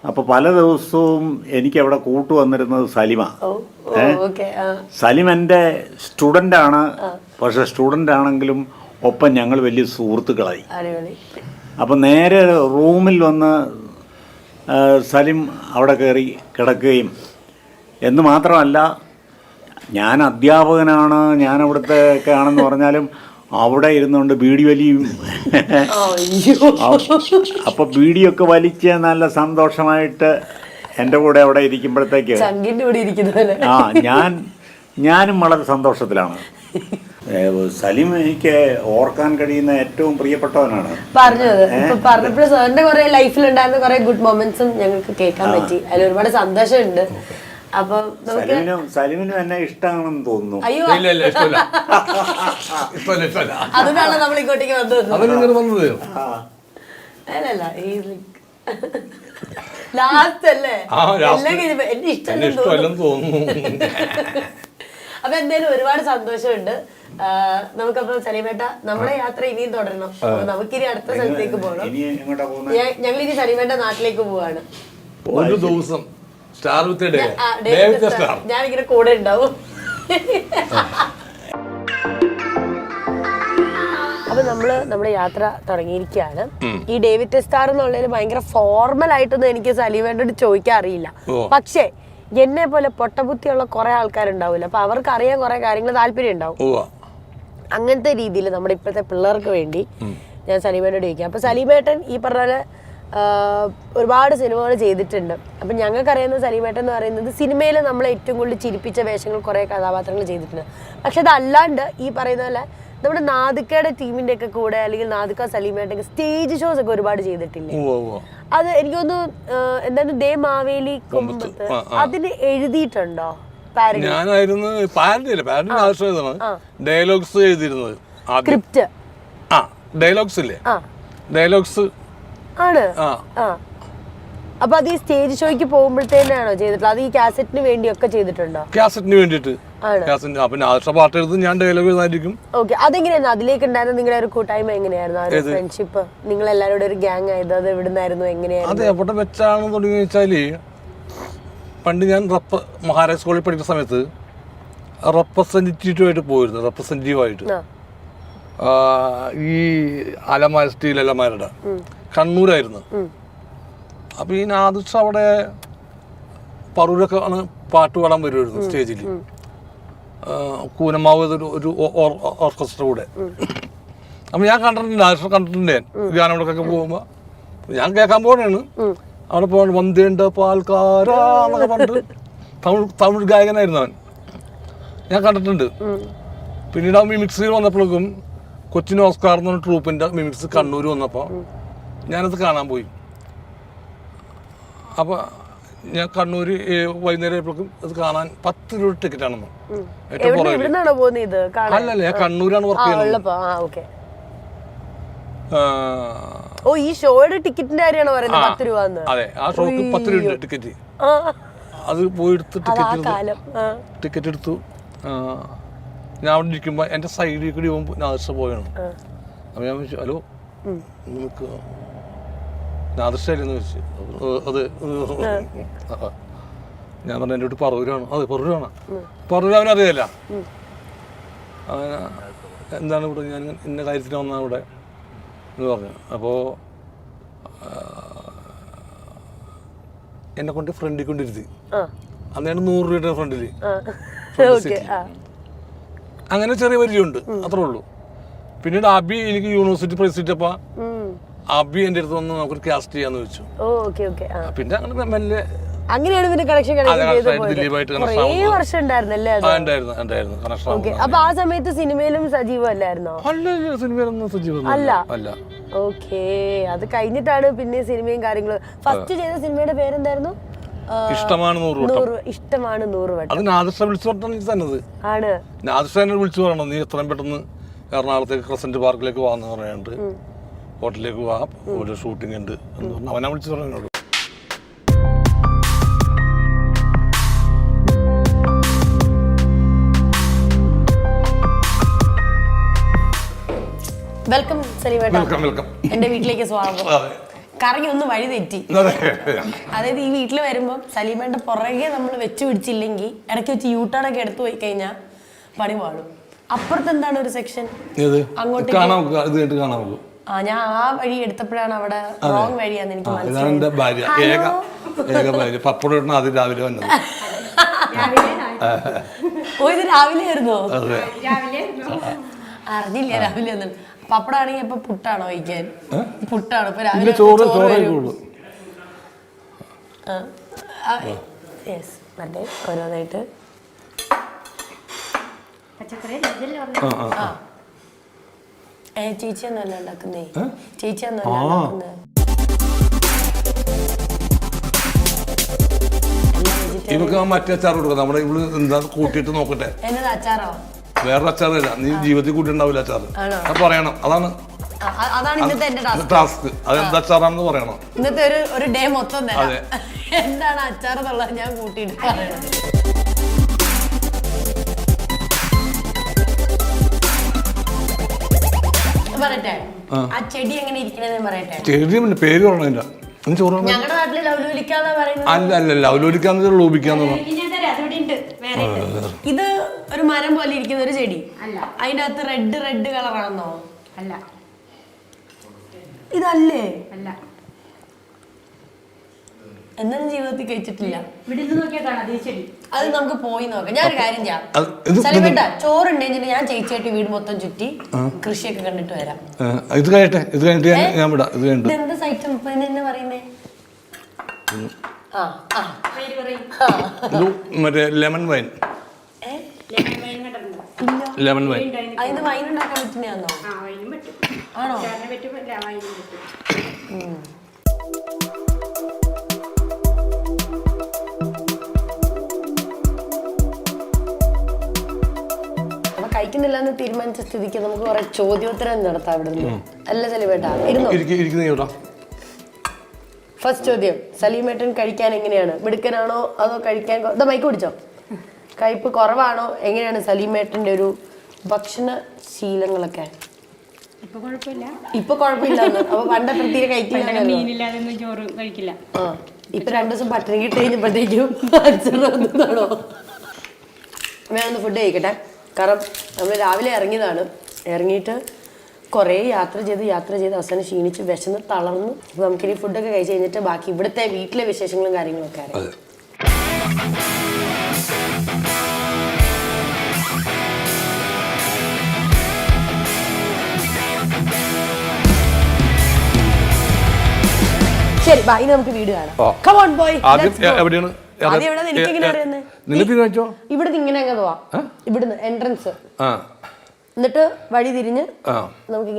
അപ്പോൾ പല ദിവസവും എനിക്കവിടെ കൂട്ടുവന്നിരുന്നത് സലിമ. സലിം എൻ്റെ സ്റ്റുഡൻ്റാണ്, പക്ഷെ സ്റ്റുഡൻ്റ് ആണെങ്കിലും ഒപ്പം ഞങ്ങൾ വലിയ സുഹൃത്തുക്കളായി. അപ്പം നേരെ റൂമിൽ വന്ന് സലിം അവിടെ കയറി കിടക്കുകയും, എന്ന് മാത്രമല്ല ഞാൻ അധ്യാപകനാണ്, ഞാൻ അവിടുത്തെ ഒക്കെ ആണെന്ന് പറഞ്ഞാലും അവിടെ ഇരുന്നുകൊണ്ട് ബീഡി വലിയും. അപ്പോൾ ബീഡിയൊക്കെ വലിച്ച് നല്ല സന്തോഷമായിട്ട് എൻ്റെ കൂടെ അവിടെ ഇരിക്കുമ്പോഴത്തേക്ക് ഞാനും വളരെ സന്തോഷത്തിലാണ്. സലീം എനിക്ക് ഓർക്കാൻ കഴിയുന്ന ഏറ്റവും പ്രിയപ്പെട്ടവനാണ്. പറഞ്ഞത് പറഞ്ഞപ്പോൾ സാറിന്റെ കുറെ ലൈഫിലുണ്ടായിരുന്ന കുറെ ഗുഡ് മൊമെന്റ്സും ഞങ്ങൾക്ക് കേൾക്കാൻ പറ്റി. അതിൽ ഒരുപാട് സന്തോഷമുണ്ട്. അപ്പൊ സലീമിനും എന്നെ ഇഷ്ടമാണെന്ന് തോന്നുന്നു. അയ്യോ, അതുകൊണ്ടാണ് നമ്മൾ ഇങ്ങോട്ടേക്ക് വന്നത്. അല്ലല്ല, ലാസ്റ്റ് അല്ലേ എന്റെ ഇഷ്ടമല്ലെന്ന് തോന്നുന്നു. അപ്പൊ എന്തായാലും ഒരുപാട് സന്തോഷമുണ്ട്. നമുക്കപ്പോ സലീമേട്ട നമ്മുടെ യാത്ര ഇനിയും തുടരണം. നമുക്കിനി അടുത്ത സ്ഥലത്തേക്ക് പോകണം. ഞങ്ങൾ ഇനി സലീമേട്ട നാട്ടിലേക്ക് പോവാണ്. ഒരു ദിവസം ഞാനിങ്ങനെ കൂടെ ഉണ്ടാവും. അപ്പൊ നമ്മുടെ യാത്ര തുടങ്ങിയിരിക്കുകയാണ്. ഈ ഡേവിഡ് സ്റ്റാർ എന്നുള്ളതിൽ ഭയങ്കര ഫോർമൽ ആയിട്ടൊന്നും എനിക്ക് സലീമേട്ടോട് ചോദിക്കാൻ അറിയില്ല. പക്ഷേ എന്നെ പോലെ പൊട്ടബുദ്ധിയുള്ള കുറെ ആൾക്കാരുണ്ടാവില്ല, അപ്പൊ അവർക്ക് അറിയാൻ കുറെ കാര്യങ്ങൾ താല്പര്യം ഉണ്ടാവും. അങ്ങനത്തെ രീതിയിൽ നമ്മുടെ ഇപ്പോഴത്തെ പിള്ളേർക്ക് വേണ്ടി ഞാൻ സലീമേട്ടോട് ചോദിക്കാം. അപ്പൊ സലീമേട്ടൻ ഈ പറഞ്ഞ ഒരുപാട് സിനിമകൾ ചെയ്തിട്ടുണ്ട്. അപ്പം ഞങ്ങൾക്കറിയുന്ന സലീമേട്ടൻ എന്ന് പറയുന്നത് സിനിമയിൽ നമ്മളെ ഏറ്റവും കൂടുതൽ ചിരിപ്പിച്ച വേഷങ്ങൾ കുറേ കഥാപാത്രങ്ങൾ ചെയ്തിട്ടുണ്ട്. പക്ഷെ അതല്ലാണ്ട് ഈ പറയുന്ന പോലെ നമ്മുടെ നാദിക്കയുടെ ടീമിന്റെ ഒക്കെ കൂടെ, അല്ലെങ്കിൽ നാദിക്ക സലീമേട്ടൊക്കെ സ്റ്റേജ് ഷോസ് ഒക്കെ ഒരുപാട് ചെയ്തിട്ടില്ലേ? അത് എനിക്കൊന്ന് എന്താണ് ദേ മാവേലി കൊമ്പത്ത് അതിന് എഴുതിയിട്ടുണ്ടോ? ഞാനായിരുന്നു ഡയലോഗ്സ് എഴുതിയിരുന്നത്. സ്ക്രിപ്റ്റ് ഡയലോഗ്സ് ഇല്ലേ, ഡയലോഗ്സ് ആണ്. അപ്പൊ അത് ഈ സ്റ്റേജ് ഷോയ്ക്ക് പോകുമ്പോഴത്തേനാണോ ചെയ്തിട്ടുള്ളത്? അത് ഈ കാസറ്റിന് വേണ്ടിയൊക്കെ ചെയ്തിട്ടുണ്ടോ? കാസറ്റിന് വേണ്ടിട്ട് പാട്ട് എഴുതി ഞാൻ ഡയലോഗ് എഴുതായിരിക്കും. ഓക്കെ, അതെങ്ങനെയായിരുന്നു അതിലേക്ക് ഉണ്ടായിരുന്ന നിങ്ങളുടെ ഒരു കൂട്ടായ്മ? എങ്ങനെയായിരുന്നു ആ ഒരു ഫ്രണ്ട്ഷിപ്പ്? നിങ്ങൾ എല്ലാവരും ഒരു ഗ്യാങ് ആയത് അത് എവിടുന്നായിരുന്നു, എങ്ങനെയായിരുന്നു? അത് എവിടെ വെച്ചാണെന്ന് തുടങ്ങി വെച്ചാല്, പണ്ട് ഞാൻ മഹാരാജ് സ്കൂളിൽ പഠിക്കുന്ന സമയത്ത് റെപ്രസെന്റേറ്റീവായിട്ട് പോയിരുന്നു. റെപ്രസെന്റേറ്റീവായിട്ട് ഈ അലമാര, സ്റ്റീൽ അലമാരുടെ കണ്ണൂരായിരുന്നു. അപ്പൊ ഈ നാദിഷ അവിടെ പറൂരൊക്കെ ആണ് പാട്ട് പാടാൻ വരുമായിരുന്നു സ്റ്റേജിൽ. കൂനമാവ് ഒരു ഓർക്കസ്ട്ര കൂടെ. അപ്പൊ ഞാൻ കണ്ടിട്ടുണ്ട്, നാദിഷ കണ്ടിട്ടുണ്ട്. ഞാൻ ഗാനങ്ങളൊക്കെ പോകുമ്പോ ഞാൻ കേൾക്കാൻ പോകണാണ്. അവിടെ പോകാൻ വന്തേണ്ട പാൽക്കാരാന്നൊക്കെ പറഞ്ഞിട്ട് തമിഴ് ഗായകനായിരുന്നു അവൻ. ഞാൻ കണ്ടിട്ടുണ്ട്. പിന്നീട് ആ മിമിക്സിൽ വന്നപ്പോഴേക്കും കൊച്ചിൻ ഓസ്കാർ എന്ന് പറഞ്ഞ ട്രൂപ്പിൻ്റെ മിമിക്സ് കണ്ണൂർ വന്നപ്പോൾ ഞാനത് കാണാൻ പോയി. അപ്പോൾ ഞാൻ കണ്ണൂർ വൈകുന്നേരം ആയപ്പോഴേക്കും അത് കാണാൻ 10 രൂപ ടിക്കറ്റാണെന്ന്. ഏറ്റവും കുറവ് അല്ലല്ല, ഞാൻ കണ്ണൂരാണ് വർക്ക് ചെയ്യുന്നത്. ഓ, ഈ ഷോയുടെ ടിക്കറ്റിന്റെ കാര്യമാണോ പറയുന്നത്? 10 രൂപ. അതെ, ആ ഷോക്ക് 10 രൂപ ടിക്കറ്റ്. അത് പോയി എടുത്ത് ടിക്കറ്റ് എടുത്തു. ഞാൻ അവിടെ ഇരിക്കുമ്പോൾ എൻ്റെ സൈഡിൽ കൂടി പോകുമ്പോൾ നാദർഷ പോയാണ്. അപ്പോൾ ഞാൻ ചോദിച്ചു, ഹലോ നിങ്ങൾക്ക് നാദർഷല്ലെന്ന് ചോദിച്ചു. അത് ഞാൻ പറഞ്ഞു എൻ്റെ വീട്ടിൽ പറവൂരാണ്. അതെ, പറവൂരാണ്. പറവൂർ അവനറിയാല്ല. എന്താണ് ഇവിടെ, ഞാൻ ഇന്ന കാര്യത്തിന് വന്നാൽ ഇവിടെ എന്ന് പറഞ്ഞു. അപ്പോൾ എന്നെ കൊണ്ട് ഫ്രണ്ടിൽ കൊണ്ടിരുത്തി. അന്നേരം 100 രൂപയുടെ ഫ്രണ്ടിൽ. അങ്ങനെ ചെറിയ പരിചയമുണ്ട്, അത്രേ ഉള്ളൂ. പിന്നീട് അബി എനിക്ക് യൂണിവേഴ്സിറ്റി പ്രൈസ് കിട്ടിയപ്പോൾ അബി എൻ്റെ അടുത്ത് വന്ന് നമുക്കൊരു കാസ്റ്റ് ചെയ്യാന്ന് വെച്ചു. പിന്നെ അങ്ങനെ മെല്ലെ അങ്ങനെയാണ് പിന്നെ കണക്ഷൻ ദിലീപായിട്ട് അപ്പൊ ആ സമയത്ത് സിനിമയിലും സജീവമല്ലായിരുന്നോ? അല്ല, സിനിമയിലൊന്നും സജീവം അല്ല. അല്ല. ഓക്കേ, അത് കഴിഞ്ഞിട്ടാണ് പിന്നെ സിനിമയും കാര്യങ്ങളും. ഫസ്റ്റ് ചെയ്ത സിനിമയുടെ പേരെന്തായിരുന്നു? ഇഷ്ടമാണ് 100 വട്ടം. അത് നാദർഷ വിളിച്ചു പറഞ്ഞാണ് തന്നത്. ആണ് നാദർഷ എന്നെ വിളിച്ചു പറയണം, നീ എത്രയും പെട്ടെന്ന് എറണാകുളത്തേക്ക് ക്രസന്റ് പാർക്കിലേക്ക് പോകാന്ന് പറയാണ്ട്, ഹോട്ടലിലേക്ക് പോവാ, ഒരു ഷൂട്ടിംഗ് ഉണ്ട് എന്ന് പറഞ്ഞു. അവനാ വിളിച്ചു പറഞ്ഞോളൂ. വെൽക്കം സലീമേട്ട. വെൽക്കം. എന്റെ വീട്ടിലേക്ക് സ്വാഗതം. കറങ്ങി ഒന്ന് വഴി തെറ്റി. അതായത് ഈ വീട്ടിൽ വരുമ്പോൾ സലീമേന്റെ പുറകെ നമ്മൾ വെച്ച് പിടിച്ചില്ലെങ്കിൽ ഇടയ്ക്ക് വെച്ച് യൂട്ടേണൊക്കെ എടുത്തു പോയി കഴിഞ്ഞാൽ പണി പാടും. അപ്പുറത്ത് എന്താണ് ഒരു സെക്ഷൻ, അങ്ങോട്ട് ഞാൻ ആ വഴി എടുത്തപ്പോഴാണ് അവിടെ റോങ് വഴിയാന്ന് എനിക്ക് മനസ്സിലായത്. ഓ, ഇത് രാവിലെ ആയിരുന്നോ? അറിഞ്ഞില്ല രാവിലെ ഒന്നും. പപ്പടാണെങ്കിൽ ഇപ്പൊ പുട്ടാണോ വയ്ക്കാൻ? പുട്ടാണ് ഇപ്പൊ രാവിലെ. ഓരോന്നായിട്ട് ചേച്ചി ഒന്നല്ല ഉണ്ടാക്കുന്നേ. ചേച്ചി ഒന്നല്ല ഉണ്ടാക്കുന്നത്. ഇവക്ക് മറ്റേ അച്ചാർ കൊടുക്കാം. നമ്മുടെ ഇവിടെ എന്താ കൂട്ടിയിട്ട് നോക്കട്ടെ. എന്നത് അച്ചാറോ? വേറെ അച്ചാറില്ല, നീ ജീവിതത്തിൽ കൂട്ടിണ്ടാവില്ല അച്ചാർ. പറയണം, അതാണ് ഇന്നത്തെ എന്റെ ടാസ്ക്. അതെന്താ അച്ചാറാണെന്ന് പറയണം. ഇന്നത്തെ ഒരു ഡേ മൊത്തം എന്താണ് അച്ചാർ എന്നുള്ളത് ഞാൻ കൂട്ടിയിട്ട് പറയണം. പറയട്ടെ, ആ ചെടി എങ്ങനെ ഇരിക്കണെന്ന് പറയട്ടെ. ചെടി പേര് പറഞ്ഞില്ല. ഞങ്ങളുടെ നാട്ടില് ലൗലോലിക്കാന്നാ പറയുന്നത്. അല്ല, ലൗലോലിക്കാന്ന് ലോപിക്കാന്ന്. ഇത് ഒരു മരം പോലെ ഇരിക്കുന്ന ഒരു ചെടി അല്ല. അതിന്റെ അകത്ത് റെഡ് കളറാണെന്നോ? അല്ല. ഇതല്ലേ? അല്ല. എന്നാലും ജീവിതത്തിൽ കഴിച്ചിട്ടില്ല. അത് നമുക്ക് പോയി നോക്കാം. ഞാനൊരു കാര്യം ചെയ്യാം. സലീമേട്ട, ചോറുണ്ടെങ്കിൽ ഞാൻ ചേച്ചിയായിട്ട് വീട് മൊത്തം ചുറ്റി കൃഷിയൊക്കെ കണ്ടിട്ട് വരാം. ഇത് കഴിഞ്ഞിട്ട് എന്താ സൈറ്റം തന്നെ പറയുന്നേ? മറ്റേ ലെമൺ വൈൻ. Lemon wine. അതിന് വൈൻ ഉണ്ടാക്കാൻ പറ്റുന്നതാണോ? ആണോ? കഴിക്കുന്നില്ല എന്ന് തീരുമാനിച്ച സ്ഥിതിക്ക് നമുക്ക് കുറെ ചോദ്യോത്തരം നടത്താം ഇവിടെ നിന്ന്. അല്ല സലീമേട്ടാ, ഇരുന്നോ. ഫസ്റ്റ് ചോദ്യം, സലീമേട്ടൻ കഴിക്കാൻ എങ്ങനെയാണ്? മിടുക്കനാണോ അതോ കഴിക്കാൻ മൈക്ക് പിടിച്ചോ? കയ്പ്പ് കുറവാണോ? എങ്ങനെയാണ് സലീമേട്ടന്റെ ഒരു ഭക്ഷണ ശീലങ്ങളൊക്കെ? ഇപ്പൊ കുഴപ്പമില്ല. അപ്പൊ പണ്ട് പ്രത്യേക കഴിക്കില്ല. ഇപ്പൊ 2 ദിവസം പട്ടിണി കിട്ടി കഴിഞ്ഞപ്പോഴത്തേക്കും അച്ഛനാണോ? ഞാനൊന്ന് ഫുഡ് കഴിക്കട്ടെ. കാരണം നമ്മൾ രാവിലെ ഇറങ്ങിയതാണ്. ഇറങ്ങിയിട്ട് കുറേ യാത്ര ചെയ്ത് അവസാനം ക്ഷീണിച്ച് വിശന്ന് തളർന്നു. നമുക്കിനി ഫുഡൊക്കെ കഴിച്ച് കഴിഞ്ഞിട്ട് ബാക്കി ഇവിടുത്തെ വീട്ടിലെ വിശേഷങ്ങളും കാര്യങ്ങളൊക്കെ അറിയാം. ശരി ബാ ഇനി നമുക്ക് വീട് കാണാം. ഓ. Come on boy. ആദ്യം Let's go. എവിടെയാണ് ആദ്യം എവിടെയാന്ന് എനിക്കെങ്ങനെ അറിയുന്നത്? നിങ്ങൾ തീരുമാനിച്ചോ? ഇവിടുന്ന് ഇങ്ങനെ അങ്ങ് പോവാം. ഇവിടുന്ന് എൻട്രൻസ്. ആ എന്നിട്ട് വഴി തിരിഞ്ഞ് ആ നമുക്ക്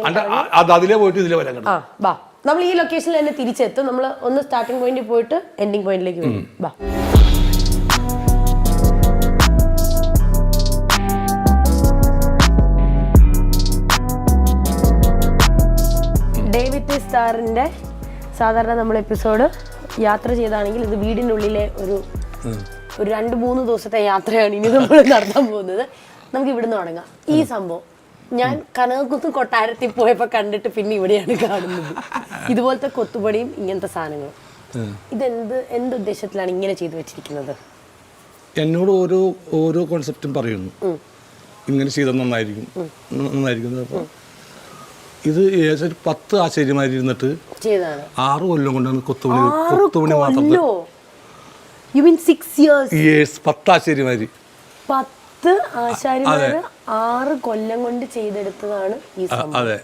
അത് അതിലേ പോയിട്ട് ഇതിലേ വരാൻ ആ ബാ നമ്മൾ ഈ ലൊക്കേഷനിൽ തന്നെ തിരിച്ചെത്തും. നമ്മൾ ഒന്ന് സ്റ്റാർട്ടിംഗ് പോയിന്റിൽ പോയിട്ട് എൻഡിങ് പോയിന്റിലേക്ക് വരും. ബാ ഡേവിഡ് സ്റ്റാറിന്റെ സാധാരണ നമ്മൾ എപ്പിസോഡ് യാത്ര ചെയ്താണെങ്കിൽ ഇത് വീടിൻ്റെ ഉള്ളിലെ ഒരു 2-3 ദിവസത്തെ യാത്രയാണ് ഇനി നമ്മൾ നടത്താൻ പോകുന്നത്. നമുക്ക് ഇവിടുന്ന് തുടങ്ങാം. ഈ സംഭവം ഞാൻ കനകക്കുത്ത് കൊട്ടാരത്തിൽ പോയപ്പോൾ കണ്ടിട്ട് പിന്നെ ഇവിടെയാണ് കാണുന്നത്. ഇതുപോലത്തെ കൊത്തുപടിയും ഇങ്ങനത്തെ സാധനങ്ങളും. എന്ത് ഉദ്ദേശത്തിലാണ് ഇങ്ങനെ ചെയ്തു വെച്ചിരിക്കുന്നത്? എന്നോട് ഓരോ കോൺസെപ്റ്റും പറയുന്നു, ഇങ്ങനെ ചെയ്താൽ നന്നായിരിക്കും. അപ്പോൾ ഇത് ഏകദേശം 10 ആശാരിമാരിരുന്നിട്ട് 6 കൊല്ലം കൊണ്ടാണ് കൊത്തുപണി മാത്രം. 10 ആശാരിമാര് 10 ആശാരിമാര് 6 കൊല്ലം കൊണ്ട് ചെയ്തെടുത്തതാണ് ഈ സംഭവം. അതെ.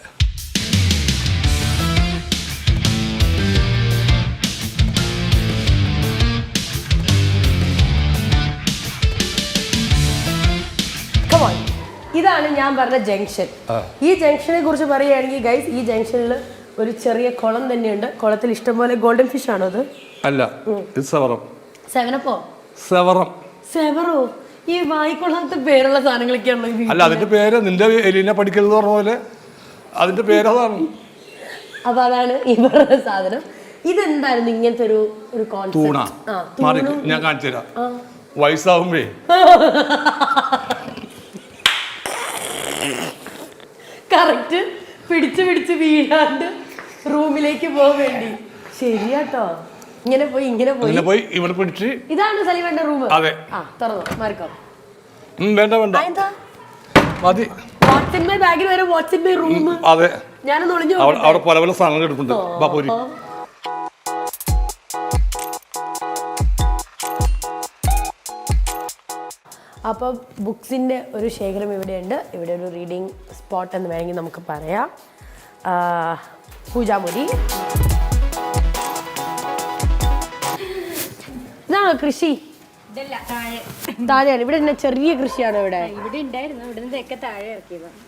ഇതാണ് ഞാൻ പറഞ്ഞ ജംഗ്ഷൻ. ഈ ജംഗ്ഷനെ കുറിച്ച് പറയുകയാണെങ്കിൽ ഗൈസ്, ഈ ജംഗ്ഷനിൽ ഒരു ചെറിയ കുളം തന്നെയുണ്ട്. കുളത്തിൽ ഇഷ്ടംപോലെ ഗോൾഡൻ ഫിഷ് ആണോ അത്? അല്ല, ഇത് സെവറം. സെവറോ? ഈ വായിക്കൊള്ളാത്ത പേരുള്ള സാധനങ്ങളൊക്കെയാണ്. അല്ല, അതിന്റെ പേര് നിന്റെ എലിനെ പഠിക്കൽ പറഞ്ഞ പോലെ അതിന്റെ പേര് അതാണ്. അപ്പൊ അതാണ് ഈ പറഞ്ഞ സാധനം. ഇതെന്തായിരുന്നു ഇങ്ങനത്തെ ഒരു തൂണ? ഞാൻ കാണിച്ചു തരാം. വയസ്സാവുമ്പേ കറക്റ്റ് പിടിച്ച് വീഴാണ്ട് റൂമിലേക്ക് പോകാൻ വേണ്ടി. ശരിയാട്ടോ. ഇങ്ങനെ പോയി ഇവിടെ പിടിച്ച്. ഇതാണ് സലീമന്റെ റൂം. അതെ. തുറന്നോ, മാറിക്കോ. വേണ്ട മതി. വാട്സ് ഇൻ മൈ ബാഗിൽ വരെ വാട്സ് ഇൻ മൈ റൂം. അതെ, ഞാനൊന്ന് ഒളിഞ്ഞു. അവിടെ പല സാധനങ്ങൾ എടുക്കുന്നുണ്ട്. അപ്പോൾ ബുക്സിൻ്റെ ഒരു ശേഖരം ഇവിടെയുണ്ട്. ഇവിടെ ഒരു റീഡിങ് സ്പോട്ട് എന്ന് വേണമെങ്കിൽ നമുക്ക് പറയാം. പൂജാമുറി. ഇതാണോ കൃഷി? താഴെയാണ്. ഇവിടെ ചെറിയ കൃഷിയാണോ ഇവിടെ?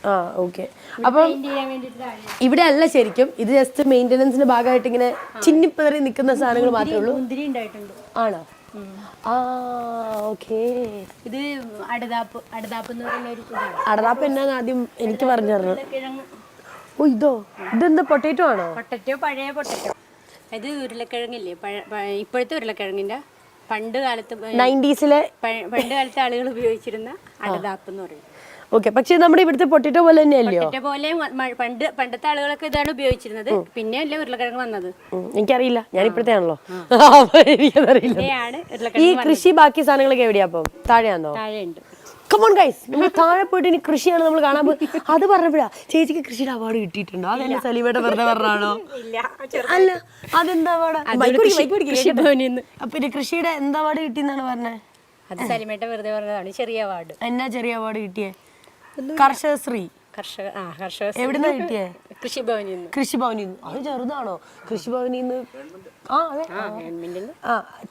ആ, ഓക്കെ. അപ്പം ഇവിടെ അല്ല ശരിക്കും, ഇത് ജസ്റ്റ് മെയിൻ്റനൻസിന്റെ ഭാഗമായിട്ട് ഇങ്ങനെ ചിന്നിപ്പതറി നിൽക്കുന്ന സാധനങ്ങൾ മാത്രമേ ഉള്ളൂ. ആണോ? ഇത് അടതാപ്പ് എന്ന് പറയുന്ന ഒരു അടതാപ്പ് എന്നാന്ന് ആദ്യം എനിക്ക് പറഞ്ഞു തരണം. ഓ, ഇതെന്താ പൊട്ടേറ്റോ ആണോ? പഴയ പൊട്ടറ്റോ. ഇത് ഉരുളക്കിഴങ്ങില്ലേ, ഇപ്പോഴത്തെ ഉരുളക്കിഴങ്ങിന്റെ പണ്ട് കാലത്ത് 90s-ലെ പണ്ട് കാലത്തെ ആളുകൾ ഉപയോഗിച്ചിരുന്ന അടതാപ്പ് എന്ന് പറയും. ഓക്കെ, പക്ഷെ നമ്മുടെ ഇവിടുത്തെ പൊട്ടറ്റോ പോലെ തന്നെയല്ലോ? പൊട്ടറ്റോ പോലെ പണ്ടത്തെ ആളുകളൊക്കെ ഇതാണ് ഉപയോഗിച്ചിരുന്നത്. പിന്നെ അല്ലേ ഉരുളക്കിഴങ്ങ് വന്നത്? എനിക്കറിയില്ല, ഞാൻ ഇപ്പോഴത്തെ ആണല്ലോ. എനിക്കതറിയില്ല. ഈ കൃഷി ബാക്കി സാധനങ്ങളൊക്കെ എവിടെയാ? അപ്പം താഴെയാണോ? താഴെയുണ്ട്. കമോൺ ഗൈസ്, നമ്മൾ താഴെ പോയിട്ട് ഇനി കൃഷിയാണ് നമ്മൾ കാണാൻ പോയി. അത് പറഞ്ഞപ്പോഴാ ചേച്ചിക്ക് കൃഷിയുടെ അവാർഡ് കിട്ടിയിട്ടുണ്ടോ? അതെന്നെ സലീമേട്ട വെറുതെ പറഞ്ഞാണോ? അല്ല, അതെന്താ അവാർഡ്? പിന്നെ കൃഷിയുടെ എന്താ അവാർഡ് കിട്ടിയെന്നാണ് പറഞ്ഞത്? അത് സലീമേട്ട വെറുതെ പറഞ്ഞതാണ്. ചെറിയ അവാർഡ്. എന്നാ ചെറിയ അവാർഡ് കിട്ടിയേ? കർഷകശ്രീ. കർഷക എവിടുന്നാ കിട്ടിയേ? കൃഷിഭവനിൽ നിന്ന്. അത് ചെറുതാണോ? കൃഷിഭവനിൽ നിന്ന്.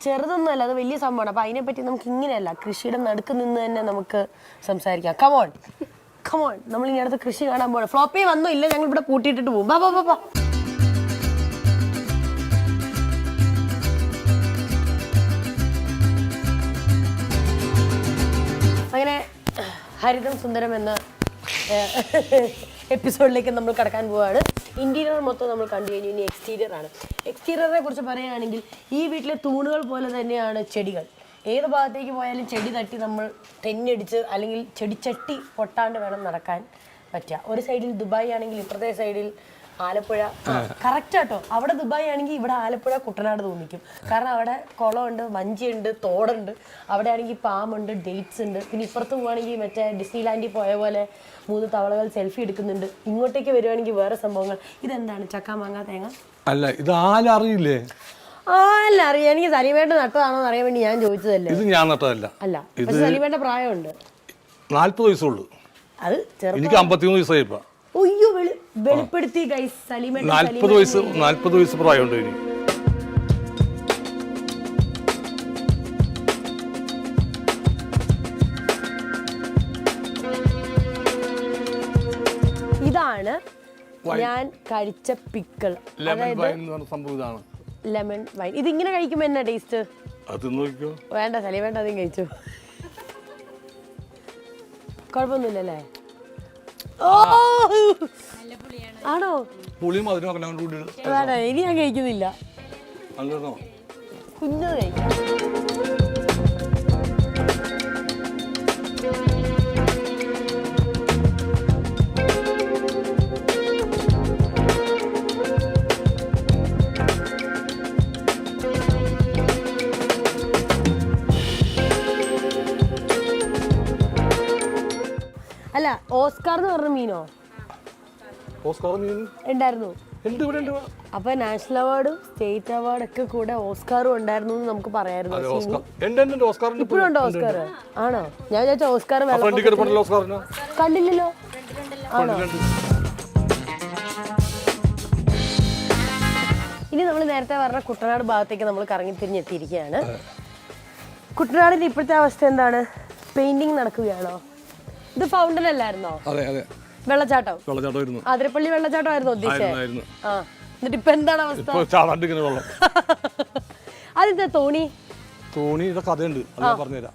ചെറുതൊന്നും അല്ല, അത് വലിയ സംഭവമാണ്. അപ്പൊ അതിനെപ്പറ്റി നമുക്ക് ഇങ്ങനെയല്ല, കൃഷിയുടെ നടുക്ക് നിന്ന് തന്നെ നമുക്ക് സംസാരിക്കാം. കമോൺ നമ്മൾ ഇനി അടുത്ത് കൃഷി കാണാൻ പോകണം. ഫ്ലോപ്പേ വന്നോ ഇല്ല, ഞങ്ങൾ ഇവിടെ പൂട്ടിയിട്ടിട്ട് പോകും. ബാ. അങ്ങനെ ഹരിതം സുന്ദരം എന്ന എപ്പിസോഡിലേക്ക് നമ്മൾ കടക്കാൻ പോവുകയാണ്. ഇന്റീരിയർ മൊത്തം നമ്മൾ കണ്ടു കഴിഞ്ഞു. ഇനി എക്സ്റ്റീരിയർ ആണ്. എക്സ്റ്റീരിയറിനെ കുറിച്ച് പറയുകയാണെങ്കിൽ ഈ വീട്ടിലെ തൂണുകൾ പോലെ തന്നെയാണ് ചെടികൾ. ഏത് ഭാഗത്തേക്ക് പോയാലും ചെടി തട്ടി നമ്മൾ തെന്നടിച്ച് അല്ലെങ്കിൽ ചെടിച്ചട്ടി പൊട്ടാണ്ട് വേണം നടക്കാൻ പറ്റുക. ഒരു സൈഡിൽ ദുബായ് ആണെങ്കിൽ ഇപ്പുറത്തെ സൈഡിൽ ആലപ്പുഴ. കറക്റ്റ് ആട്ടോ. അവിടെ ദുബായ് ആണെങ്കിൽ ഇവിടെ ആലപ്പുഴ കുട്ടനാട് തോന്നിക്കും. കാരണം അവിടെ കുളമുണ്ട്, വഞ്ചിയുണ്ട്, തോടുണ്ട്. അവിടെ ആണെങ്കിൽ പാമ്പുണ്ട്, ഡേറ്റ്സ് ഉണ്ട്. പിന്നെ ഇപ്പുറത്ത് പോവുകയാണെങ്കിൽ മറ്റേ ഡിസ്നിലാൻഡിൽ പോയ പോലെ 3 തവളകൾ സെൽഫി എടുക്കുന്നുണ്ട്. ഇങ്ങോട്ടേക്ക് വരുവാണെങ്കിൽ വേറെ സംഭവങ്ങൾ. ഇതെന്താണ്? ചക്ക, മാങ്ങ, തേങ്ങ? അല്ല, ഇത് ആലറിയില്ലേ? അറിയാം. എനിക്ക് സലീമേട്ട നട്ടതാണോ എന്ന് അറിയാൻ വേണ്ടി ഞാൻ ചോദിച്ചതല്ലേ. ഇത് ഞാൻ നട്ടതല്ല. അല്ല, പക്ഷെ സലീമേട്ട പ്രായമുണ്ട്. 40 വയസ്സുള്ളൂ. അത് എനിക്ക് 53 വയസ്സായി. ഇപ്പൊ വെളിപ്പെടുത്തി ഗൈസ്. സലീമേട്ട 40 വയസ്സ് പ്രായമുണ്ട്. ഞാൻ കഴിച്ച പിക്കിൾ, ലെമൺ വൈൻ എന്ന് പറഞ്ഞ സംഭവം ഇതാണ്. Lemon wine. ഇതിങ്ങനെ കഴിക്കുമ്പോ എന്നാ ടേസ്റ്റ്? അത് നോക്കിക്കോ. വേണ്ട സലീമേട്ട അതും കഴിച്ചു. കുഴപ്പമൊന്നുമില്ലല്ലേ? ഓ ആണോ? പുളിയും അതിനും അങ്ങനെ കൂടി വേണ്ട, ഇനി ഞാൻ കഴിക്കുന്നില്ല. അങ്ങനെ കുഞ്ഞു കഴിക്കാം. അല്ല, ഓസ്കാർ എന്ന് പറഞ്ഞ മീനോ ഓസ്കാർ മീൻ ഉണ്ടായിരുന്നു? ഉണ്ട്, ഇവിടെ ഉണ്ട്. അപ്പൊ നാഷണൽ അവാർഡും സ്റ്റേറ്റ് അവാർഡൊക്കെ കൂടെ ഓസ്കാറും ഉണ്ടായിരുന്നു എന്ന് നമുക്ക് പറയായിരുന്നു. ഇപ്പോഴും ഉണ്ടോ ഓസ്കാർ? ആണോ? ഞാൻ വിചാരിച്ച ഓസ്കാർ കണ്ടില്ലല്ലോ. ആണോ? ഇനി നമ്മൾ നേരത്തെ പറഞ്ഞ കുട്ടനാട് ഭാഗത്തേക്ക് നമ്മൾ കറങ്ങി തിരിഞ്ഞെത്തിയിരിക്കുകയാണ്. കുട്ടനാടിന്റെ ഇപ്പോഴത്തെ അവസ്ഥ എന്താണ്? പെയിന്റിങ് നടക്കുകയാണോ? ഇത് ഫൗണ്ടൻ അല്ലായിരുന്നോ? വെള്ളച്ചാട്ടം, അതിരപ്പള്ളി വെള്ളച്ചാട്ടം ആയിരുന്നു ഉദ്ദേശിച്ചത്. ആ, എന്നിട്ട് ഇപ്പൊ എന്താണ് അവസ്ഥ? അതെന്താ തോണി? കഥയുണ്ട്,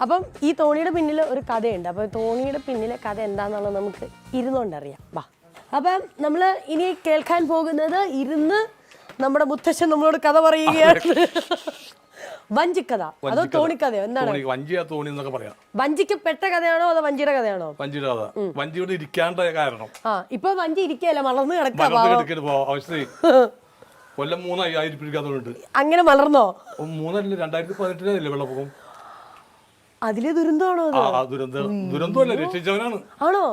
അപ്പം ഈ തോണിയുടെ പിന്നിൽ ഒരു കഥയുണ്ട്. അപ്പൊ തോണിയുടെ പിന്നിലെ കഥ എന്താന്നുള്ളത് നമുക്ക് ഇരുന്നുകൊണ്ടറിയാം. വാ. അപ്പം നമ്മള് ഇനി കേൾക്കാൻ പോകുന്നത് ഇരുന്ന് നമ്മുടെ മുത്തശ്ശൻ നമ്മളോട് കഥ പറയുകയാണ്. വഞ്ചിക്കഥ അതോ തോണിക്കഥയോ? എന്താണ്? തോണി എന്നൊക്കെ പറയാം. വഞ്ചിക്കപ്പെട്ട കഥയാണോ അതോ വഞ്ചിയുടെ കഥയാണോ? വഞ്ചിയുടെ കഥ. വഞ്ചിയോട് ഇരിക്കാണ്ട കാരണം. ആ, ഇപ്പൊ വഞ്ചി ഇരിക്കല്ല, മലർന്ന് കിടക്കാം. കൊല്ലം 3 ആയിരിപ്പിക്കാത്തതുകൊണ്ട്. അങ്ങനെ മലർന്നോ? 3 2018 വെള്ളപ്പൊക്കം. അതിലെ ദുരന്തമാണോ? ദുരന്തമല്ല, രക്ഷിച്ചവനാണ്. ആണോ?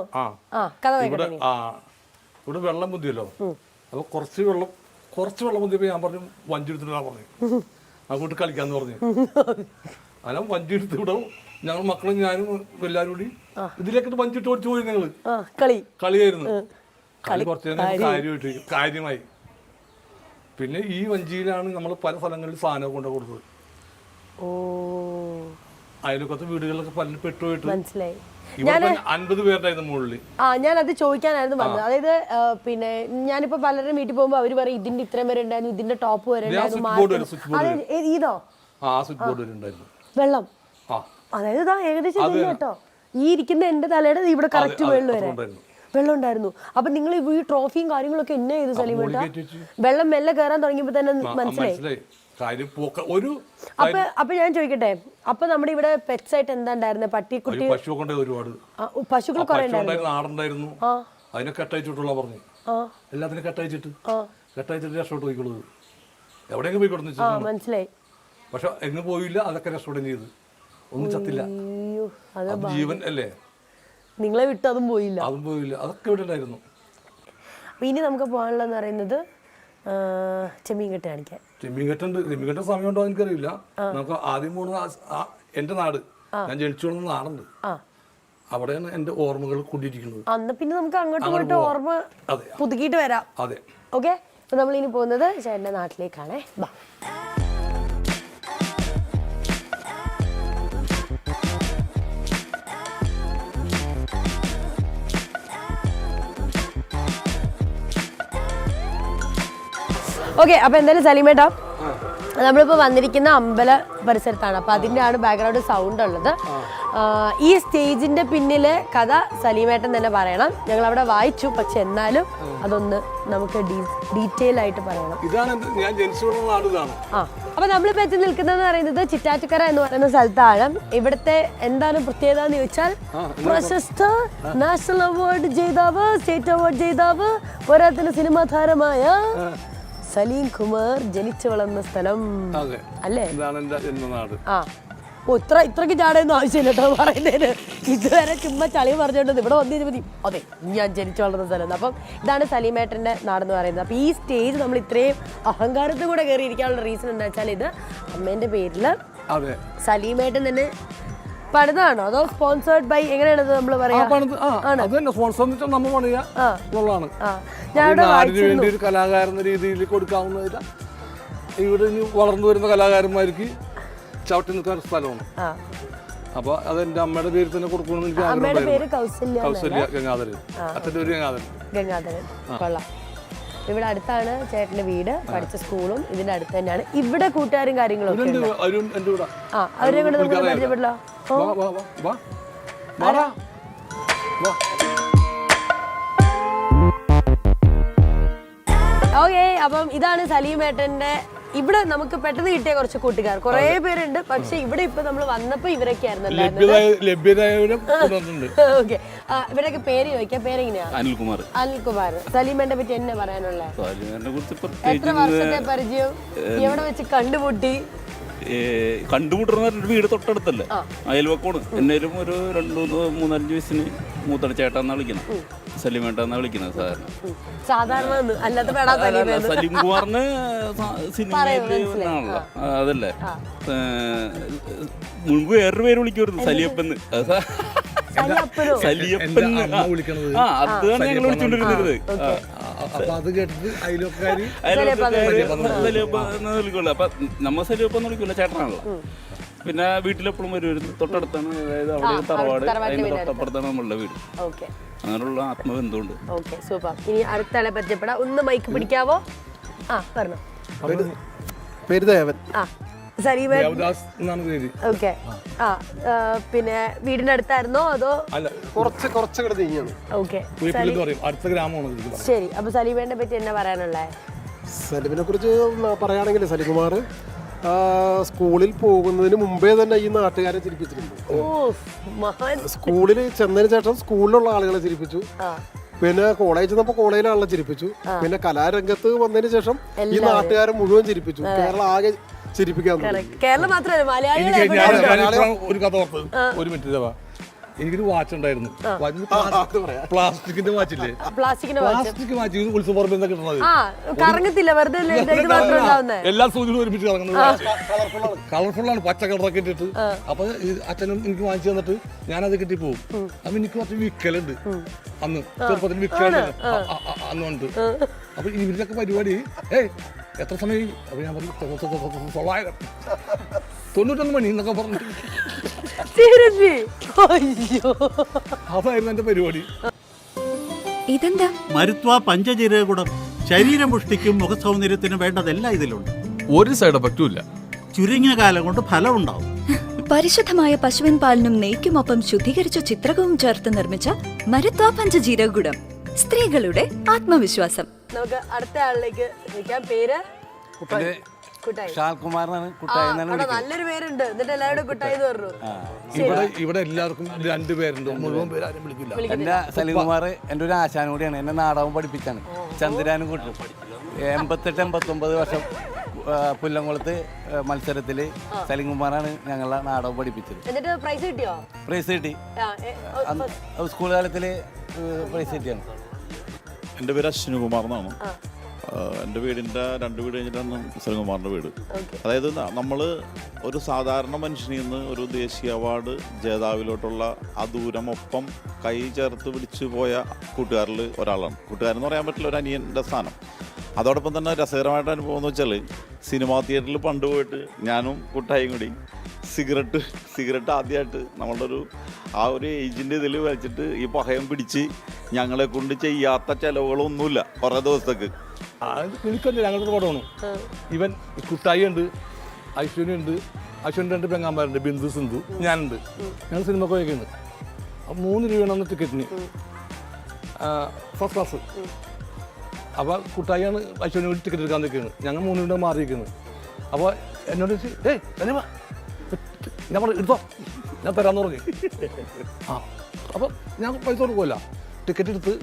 കഥ ഇവിടെ വെള്ളം പൊന്തിയല്ലോ. അപ്പൊ കുറച്ച് വെള്ളം പൊന്തിയപ്പോ ഞാൻ പറഞ്ഞു വഞ്ചി എടുത്തിട്ടാ പറഞ്ഞു, അങ്ങോട്ട് കളിക്കാന്ന് പറഞ്ഞു. അങ്ങനെ വഞ്ചി എടുത്ത് ഇവിടെ ഞങ്ങൾ മക്കളും ഞാനും എല്ലാരും കൂടി ഇതിലേക്കിട്ട് വഞ്ചിട്ട് ഓടിച്ചു പോയി. ഞങ്ങള് കളിയായിരുന്നു. കളി കുറച്ച് കാര്യമായി. പിന്നെ ഈ വഞ്ചിയിലാണ് നമ്മൾ പല സ്ഥലങ്ങളിൽ സാധനം കൊണ്ടു കൊടുത്തത്. അയൽക്കത്തെ വീടുകളിലൊക്കെ പലരും പെട്ടുപോയിട്ട്. മനസ്സിലായി. 50 പേരുണ്ടായിരുന്നു മുകളിൽ. ഞാൻ അത് ചോദിക്കാനായിരുന്നു വന്നത്. അതായത് പിന്നെ ഞാനിപ്പോ പലരും വീട്ടിൽ പോകുമ്പോ അവര് പറയും ഇതിന്റെ ഇത്രയും വരെ ഉണ്ടായിരുന്നു, ഇതിന്റെ ടോപ്പ് വരെ ഉണ്ടായിരുന്നു. ഇതോ? വെള്ളം. അതായത് ഏകദേശം കേട്ടോ, ഈ ഇരിക്കുന്ന എന്റെ തലയുടെ ഇവിടെ കറക്റ്റ് വെള്ളം വരെ വെള്ളം ഉണ്ടായിരുന്നു. അപ്പൊ നിങ്ങൾ ഈ ട്രോഫിയും കാര്യങ്ങളൊക്കെ എന്നെ ചെയ്തു സലീമേട്ട? വെള്ളം മെല്ലെ കയറാൻ തുടങ്ങിയപ്പോ തന്നെ മനസ്സിലായി. അപ്പൊ ഞാൻ ചോദിക്കട്ടെ, അപ്പൊ നമ്മുടെ ഇവിടെ പെറ്റ്സ് ആയിട്ട് എന്താ ഉണ്ടായിരുന്നത്? പട്ടിക്കുട്ടി, പശുക്കൾ കുറെ നാടുണ്ടായിരുന്നു. അതിനെ കെട്ടയച്ചിട്ടുള്ള പറഞ്ഞു. എല്ലാത്തിനും കെട്ടയച്ചിട്ട് രക്ഷോട്ട് പോയിക്കൊള്ളു. എവിടെയെങ്കിലും പോയി കൊടുത്തു. മനസ്സിലായി. പക്ഷെ എങ്ങും പോയില്ല. അതൊക്കെ രക്ഷോട്ടം ചെയ്ത് ഒന്നും ചത്തില്ല. ജീവൻ അല്ലേ? നിങ്ങളെ വിട്ട് അതും പോയില്ല. അതൊക്കെ ഇവിടെ ഉണ്ടായിരുന്നു. അപ്പൊ ഇനി നമുക്ക് പോകാനുള്ളതെന്ന് പറയുന്നത് ചെമ്മീൻകെട്ട് കാണിക്കാൻ. ചെമ്മീൻകെട്ടുണ്ട്. ചെമ്മീൻകെട്ട സമയം ഉണ്ടോ എനിക്കറിയില്ല. നമുക്ക് ആദ്യം പോകുന്നത് എന്റെ നാട്, ഞാൻ ജനിച്ചു വളർന്ന നാടുണ്ട്. അവിടെയാണ് എന്റെ ഓർമ്മകൾ കൂട്ടിയിരിക്കുന്നത്. അന്ന് പിന്നെ നമുക്ക് അങ്ങോട്ടും ഇങ്ങോട്ടും ഓർമ്മ പുതുക്കിയിട്ട് വരാം. അതെ. ഓക്കെ. അപ്പൊ നമ്മളിനി പോകുന്നത് ചേട്ടന്റെ നാട്ടിലേക്കാണേ. ബാ. ഓക്കെ. അപ്പൊ എന്തായാലും സലീമേട്ടാ, നമ്മളിപ്പോ വന്നിരിക്കുന്ന അമ്പല പരിസരത്താണ്. അപ്പൊ അതിന്റെ ആണ് ബാക്ക്ഗ്രൗണ്ട് സൗണ്ട് ഉള്ളത്. ഈ സ്റ്റേജിന്റെ പിന്നിലെ കഥ സലീമേട്ടൻ തന്നെ പറയണം. ഞങ്ങൾ അവിടെ വായിച്ചു, പക്ഷെ എന്നാലും അതൊന്ന് നമുക്ക് ഡീറ്റെയിൽ ആയിട്ട് പറയണം. അപ്പൊ നമ്മളിപ്പോ എത്തി നിൽക്കുന്നത് പറയുന്നത് ചിറ്റാറ്റുകര എന്ന് പറയുന്ന സ്ഥലത്താണ്. ഇവിടുത്തെ എന്താണ് പ്രത്യേകത എന്ന് ചോദിച്ചാൽ, പ്രശസ്ത നാഷണൽ അവാർഡ് ജേതാവ്, സ്റ്റേറ്റ് അവാർഡ് ജേതാവ്, പോരാത്തിന് സിനിമാ താരമായ സലീം കുമാർ ജനിച്ചു വളർന്ന സ്ഥലം അല്ലേ? ഇത്രക്ക് ചാടൊന്നും ആവശ്യമില്ല കേട്ടോ പറയുന്നതിന്. ഇതുവരെ ചുമ്മാ ചളി പറഞ്ഞോണ്ട് ഇവിടെ വന്നു മതി. അതെ, ഞാൻ ജനിച്ചു വളർന്ന സ്ഥലം. അപ്പം ഇതാണ് സലീമേട്ടന്റെ നാടെന്ന് പറയുന്നത്. അപ്പൊ ഈ സ്റ്റേജ് നമ്മൾ ഇത്രയും അഹങ്കാരത്തിൽ കൂടെ കയറി ഇരിക്കാനുള്ള റീസൺ എന്താ വെച്ചാൽ, ഇത് അമ്മേന്റെ പേരില് സലീമേട്ടൻ തന്നെ പണിതാണോ അതോ സ്പോൺസേർഡ് ബൈ, എങ്ങനെയാണ് നമ്മൾ പറയാ? ഒരു കലാകാരൻ രീതിയിൽ കൊടുക്കാവുന്നതില്ല. ഇവിടെ വളർന്നു വരുന്ന കലാകാരന്മാർക്ക് ചവിട്ടി നിൽക്കാൻ സ്ഥലമാണ്. അപ്പൊ അത് എന്റെ അമ്മയുടെ പേര് തന്നെ കൊടുക്കണമെന്ന് എനിക്ക് അമ്മയുടെ പേര് കൗസല്യ ഗംഗാധരൻ. അച്ഛൻ്റെ പേര് ഗംഗാധരൻ. കൊള്ളാം. ഇവിടെ അടുത്താണ് ചേട്ടന്റെ വീട്, പഠിച്ച സ്കൂളും ഇതിന്റെ അടുത്ത് തന്നെയാണ്. ഇവിടെ കൂട്ടുകാരും കാര്യങ്ങളും ഒക്കെ ഉണ്ട്. ആ, അവരെ കൂടെ നമുക്ക് പരിചയപ്പെടലോ? ഓക്കെ, അപ്പം ഇതാണ് സലീമേട്ടന്റെ. ഇവിടെ നമുക്ക് പെട്ടെന്ന് കിട്ടിയ കുറച്ച് കൂട്ടുകാർ കുറെ പേരുണ്ട്. പക്ഷെ ഇവിടെ ഇപ്പൊ നമ്മൾ വന്നപ്പോ ഇവരൊക്കെയായിരുന്നു. ഓക്കെ, ഇവരൊക്കെ പേര് ചോദിക്കാം. പേരെങ്ങനെയാ? അനിൽകുമാർ. അനിൽകുമാർ. സലീമേട്ടനെ പറ്റി എന്നെ പറയാനുള്ളത്? എത്ര വർഷത്തെ പരിചയം? എവിടെ വെച്ച് കണ്ടുമുട്ടി? കണ്ടുമുട്ടുന്ന വീട് തൊട്ടടുത്തല്ലേ, അയൽവക്കോട്. എന്നേലും ഒരു 2-3-5 വയസ്സിന് മൂത്തട ചേട്ടാന്നാ വിളിക്കുന്നത്, സലീമേട്ടാന്നാ വിളിക്കുന്നത് സാധാരണ. സലീം കുമാറിന് സിനിമയിലാണല്ലോ, അതല്ലേ. മുൻപ് വേറൊരു പേര് വിളിക്കുമായിരുന്നു, സലിയപ്പന്ന്. സലിയപ്പൻ, അതാണ് ഞങ്ങൾ വിളിച്ചോണ്ടിരുന്നത്. അത് കേട്ടിട്ട് അയൽവക്കാര് സലിയപ്പെന്ന് വിളിക്കുള്ളൂ. അപ്പൊ നമ്മ സലിയപ്പെന്ന് വിളിക്കൂല, ചേട്ടനാണല്ലോ. പിന്നെ വീട്ടിലെപ്പോഴും വരുമായിരുന്നു, തൊട്ടടുത്താണ്. അതായത് അവിടെ തറവാട്, അതിന്റെ തൊട്ടപ്പുറത്താണ് നമ്മളുടെ വീട്. അങ്ങനെയുള്ള ആത്മബന്ധമുണ്ട്. സൂപ്പർ. ഇനി അടുത്ത ആളെ പരിചയപ്പെടാം. ഒന്ന് മൈക്ക് പിടിക്കാവോ? ആ, പറഞ്ഞോ. പേര് ദേവൻ. ആ, സലീമേട്ടൻ. ദേവദാസ് എന്നാണ് പേര്. ഓക്കെ. ആ, പിന്നെ വീടിന്റെ അടുത്തായിരുന്നോ അതോ? അല്ല, കുറച്ച് നീങ്ങിയാണ്. ഓക്കെ, അടുത്ത ഗ്രാമമാണ്. ശരി. അപ്പൊ സലീമേട്ടനെ പറ്റി എന്നാ പറയാനുള്ളേ? സലീമിനെ കുറിച്ച് പറയുകയാണെങ്കിൽ സലീംകുമാർ സ്കൂളിൽ പോകുന്നതിന് മുമ്പേ തന്നെ ഈ നാട്ടുകാരെ ചിരിപ്പിച്ചിട്ടുണ്ട്. സ്കൂളിൽ ചെന്നതിന് ശേഷം സ്കൂളിലുള്ള ആളുകളെ ചിരിപ്പിച്ചു. പിന്നെ കോളേജിൽ നിന്നപ്പോ കോളേജിലെ ആളെ ചിരിപ്പിച്ചു. പിന്നെ കലാരംഗത്ത് വന്നതിന് ശേഷം ഈ നാട്ടുകാരെ മുഴുവൻ ചിരിപ്പിച്ചു. കേരളം ആകെ ചിരിപ്പിക്കാൻ. കേരളം മാത്രമല്ല, ഒരു കഥ ഓർത്ത്, ഒരു മിനിറ്റ്. എനിക്കൊരു വാച്ച് ഉണ്ടായിരുന്നു, പ്ലാസ്റ്റിക്കിന്റെ വാച്ചില്ലേ, പ്ലാസ്റ്റിക് വാച്ച് ഉത്സവപ്പറമ്പിൽ കിട്ടുന്നത്. കറങ്ങത്തില്ല, വെറുതെ എല്ലാ സൂചികളും ഒരുമിച്ച് കറങ്ങുന്നത്. കളർഫുള്ളാണ്, പച്ച കളറൊക്കെ ഇട്ടിട്ട്. അപ്പൊ അച്ഛനും എനിക്ക് വാങ്ങിച്ചു തന്നിട്ട് ഞാനത് കിട്ടി പോകും. അപ്പൊ എനിക്ക് കുറച്ച് വിക്കലുണ്ട്, അന്ന് ചെറുപ്പത്തിൽ വിക്കലുണ്ട് അന്നുണ്ട്. അപ്പൊ ഇവരുടെയൊക്കെ പരിപാടി എത്ര സമയം? അപ്പൊ ഞാൻ പറഞ്ഞു 91 മണി എന്നൊക്കെ പറഞ്ഞു. അതായിരുന്നു എന്റെ പരിപാടി. ഇതെന്താ? മരുത്വ പഞ്ചജീരകഗുണം ശരീരം പുഷ്ടിക്കും മുഖസൗന്ദര്യത്തിനും വേണ്ടതെല്ലാം ഇതിലുണ്ട്. ഒരു സൈഡ് എഫക്റ്റും ഇല്ല. ചുരുങ്ങിയ കാലം കൊണ്ട് ഫലം ഉണ്ടാവും. പരിശുദ്ധമായ പശുവിൻ പാലിനും നെയ്ക്കുമൊപ്പം ശുദ്ധീകരിച്ച ചിത്രകവും ചേർത്ത് നിർമ്മിച്ച മരുത്വ പഞ്ചജീരകഗുണം, സ്ത്രീകളുടെ ആത്മവിശ്വാസം. നമുക്ക് അടുത്ത ആളിലേക്ക് വിളിക്കാം. പേര്? നല്ലൊരു പേരുണ്ട്, എന്നിട്ട് എല്ലാവരും കുട്ടായി എന്ന് പറഞ്ഞു. ഇവിടെ എല്ലാവർക്കും 2 പേരുണ്ട്, മുഴുവൻ പേരാരും വിളിക്കില്ല. എന്റെ സലീംകുമാർ എൻ്റെ ഒരു ആശാനും കൂടിയാണ്. എന്നെ നാടകം പഠിപ്പിച്ചാണ്, ചന്ദ്രാനും കൂട്ടും. 88-89 വർഷം പുല്ലംകുളത്ത് മത്സരത്തിൽ സലീംകുമാറാണ് ഞങ്ങളെ നാടകം പഠിപ്പിച്ചത്. എന്നിട്ട് പ്രൈസ് കിട്ടിയോ? പ്രൈസ് കിട്ടി, സ്കൂൾ കാലത്തിൽ പ്രൈസ് കിട്ടിയാണ്. എൻ്റെ പേര് അശ്വിനുകുമാർ എന്നാണ്. എൻ്റെ വീടിൻ്റെ 2 വീട് കഴിഞ്ഞിട്ടാണ് സലീംകുമാറിൻ്റെ വീട്. അതായത് നമ്മൾ ഒരു സാധാരണ മനുഷ്യനിൽ നിന്ന് ഒരു ദേശീയ അവാർഡ് ജേതാവിലോട്ടുള്ള ആ ദൂരം ഒപ്പം കൈ ചേർത്ത് പിടിച്ചു പോയ കൂട്ടുകാരിൽ ഒരാളാണ്. കൂട്ടുകാരെന്ന് പറയാൻ പറ്റില്ല, ഒരു അനിയൻ്റെ സ്ഥാനം. അതോടൊപ്പം തന്നെ രസകരമായിട്ട് അനുഭവം എന്ന് വെച്ചാൽ, സിനിമാ തിയേറ്ററിൽ പണ്ട് പോയിട്ട് ഞാനും കൂട്ടായും കൂടി സിഗരറ്റ് ആദ്യമായിട്ട് നമ്മളുടെ ആ ഒരു ഏജിൻ്റെ ഇതിൽ വെച്ചിട്ട് ഈ പഹയം പിടിച്ച് ഞങ്ങളെ കൊണ്ട് ചെയ്യാത്ത ചിലവുകളൊന്നുമില്ല കുറേ ദിവസത്തേക്ക്. എനിക്കല്ലേ ഞങ്ങളുടെ പടമാണ്. ഇവൻ കുട്ടായി ഉണ്ട്, ഐശ്വര്യുണ്ട്, ഐശ്വര്യൻ്റെ 2 പെങ്ങാന്മാരുണ്ട്, ബിന്ദു, സിന്ധു, ഞാനുണ്ട്. ഞങ്ങൾ സിനിമക്ക് പോയേക്കുന്നത്. 3 രൂപയാണ് ടിക്കറ്റിന്, ഫസ്റ്റ് ക്ലാസ്. അപ്പോൾ കുട്ടായിയാണ് ഐശ്വര്യന് വേണ്ടി ടിക്കറ്റ് എടുക്കാൻ നിൽക്കുന്നത്. ഞങ്ങൾ 3 രൂപ മാറിയിരിക്കുന്നത്. അപ്പോൾ എന്നോട് ഞാൻ പറഞ്ഞു എടുത്തോ, ഞാൻ തരാമെന്ന് പറഞ്ഞു. അപ്പോൾ ഞാൻ പൈസ കൊടുക്കുമല്ല. ടിക്കറ്റ് എടുത്ത്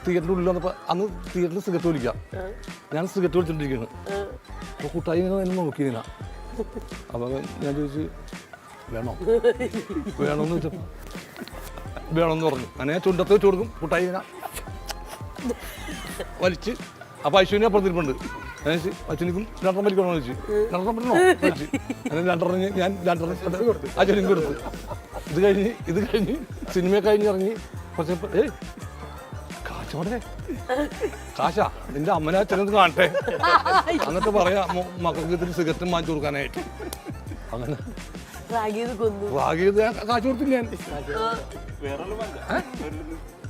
തിയേറ്ററിൻ്റെ ഉള്ളിൽ വന്നപ്പോൾ അന്ന് തിയേറ്ററിൽ സിഗരറ്റ് വലിക്കാം. ഞാൻ സിഗരറ്റ് വലിച്ചോണ്ടിരിക്കുന്നത്. അപ്പോൾ കൂട്ടായി എന്നെ നോക്കിയില്ല. അപ്പോൾ ഞാൻ ചോദിച്ചു വേണമെന്ന് ചോദിച്ചപ്പോൾ വേണമെന്ന് പറഞ്ഞു. അങ്ങനെ ഞാൻ ചുണ്ടത്ത് വെച്ച് കൊടുക്കും. കൂട്ടായി ഇങ്ങനെ വലിച്ച്. അപ്പോൾ ഐശ്വര്യ അപ്പുറത്തിരിപ്പുണ്ട്. അച്ഛനിക്കും 2 വലിക്കണമെന്ന് വെച്ചു. 2 പറ്റണോ വെച്ച് അങ്ങനെ 2 ഞാൻ 2 അച്ഛനും കൊടുത്തു. ഇത് കഴിഞ്ഞ് സിനിമ കഴിഞ്ഞിറങ്ങി കുറച്ച് കാശോടെ കാശാ നിന്റെ അമ്മനെ അച്ഛനത് കാണട്ടെ എന്നിട്ട് പറയാ മക്കൾക്ക് ഇതിന് സിഗരറ്റും വാങ്ങിച്ചു കൊടുക്കാനായിട്ട്. അങ്ങനെ കാശ് കൊടുത്തില്ല ഞാൻ.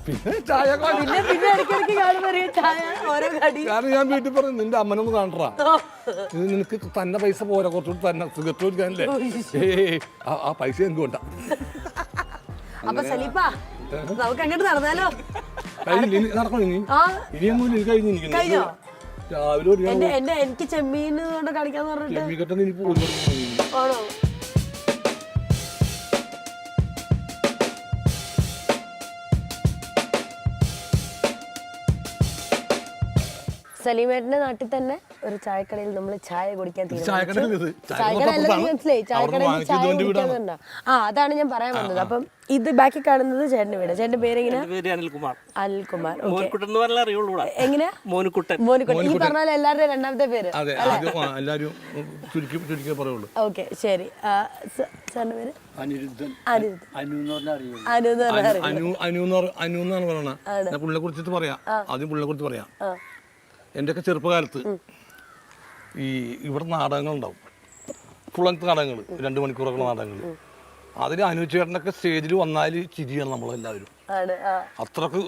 പിന്നെ ചായ പിന്നെ ഇടയ്ക്കിടയ്ക്ക് കാണുമ്പോ അറിയാം ചായ ഓരോ കടി. കാരണം ഞാൻ വീട്ടിൽ പറഞ്ഞു നിന്റെ അമ്മനൊന്ന് കാണണ്ടാ, ഇത് നിനക്ക് തന്നെ പൈസ പോരാ, കുറച്ചുകൂടി തന്നെ സിഗരറ്റ് കുടിക്കാനല്ലേ. ആ പൈസ എനിക്ക് വേണ്ട. അപ്പൊ സലീപ്പാ നമുക്ക് അങ്ങോട്ട് നടന്നാലോ? നടക്കണം ഇനി ആ ഇനിയൊന്നും എനിക്ക് കഴിഞ്ഞിരിക്കുന്നു. കഴിഞ്ഞോ? രാവിലെ ഒരു എനിക്ക് ചെമ്മീൻ കൊണ്ട് കളിക്കാന്ന് പറഞ്ഞിട്ട് ചെമ്മിക്കട്ടെന്ന് ഇനി പോയി ആണോ? സലീമേട്ടന്റെ നാട്ടിൽ തന്നെ ഒരു ചായക്കടയിൽ നമ്മൾ ചായ കുടിക്കാൻ തീരുമാനിച്ചു. ചായക്കട മനസ്സിലായി, ചായക്കടയിൽ ചായ കുടിക്കാൻ തന്നെ. ആ അതാണ് ഞാൻ പറയാൻ വന്നത്. അപ്പം ഇത് ബാക്കി കാണുന്നത് ചേട്ടന്റെ വീട്. ചേട്ടന്റെ പേര് എങ്ങനെയാ? അനിൽകുമാർ. അനിൽകുമാർ. എങ്ങനെയാ? മോനുക്കുട്ടൻ. ഈ പറഞ്ഞ എല്ലാവരുടെയും രണ്ടാമത്തെ പേര്. ഓക്കെ ശരി. സാറിന്റെ പേര്? അനിരുദ്ധൻ. അനുന്നാണ് പറയണ. ഞാൻ പുള്ളിനെ കുറിച്ചിട്ട് പറയാം. ആദ്യം പുള്ളിനെ കുറിച്ച് പറയാം. എൻ്റെയൊക്കെ ചെറുപ്പകാലത്ത് ഇവിടെ നാടകങ്ങളുണ്ടാവും, ഫുൾ ലെങ്ത് നാടകങ്ങൾ, 2 മണിക്കൂറൊക്കെ നാടകങ്ങൾ. അതിൽ അനുചേട്ടനൊക്കെ സ്റ്റേജിൽ വന്നാൽ ചിരിയാണ് നമ്മളെല്ലാവരും. അത്രക്ക്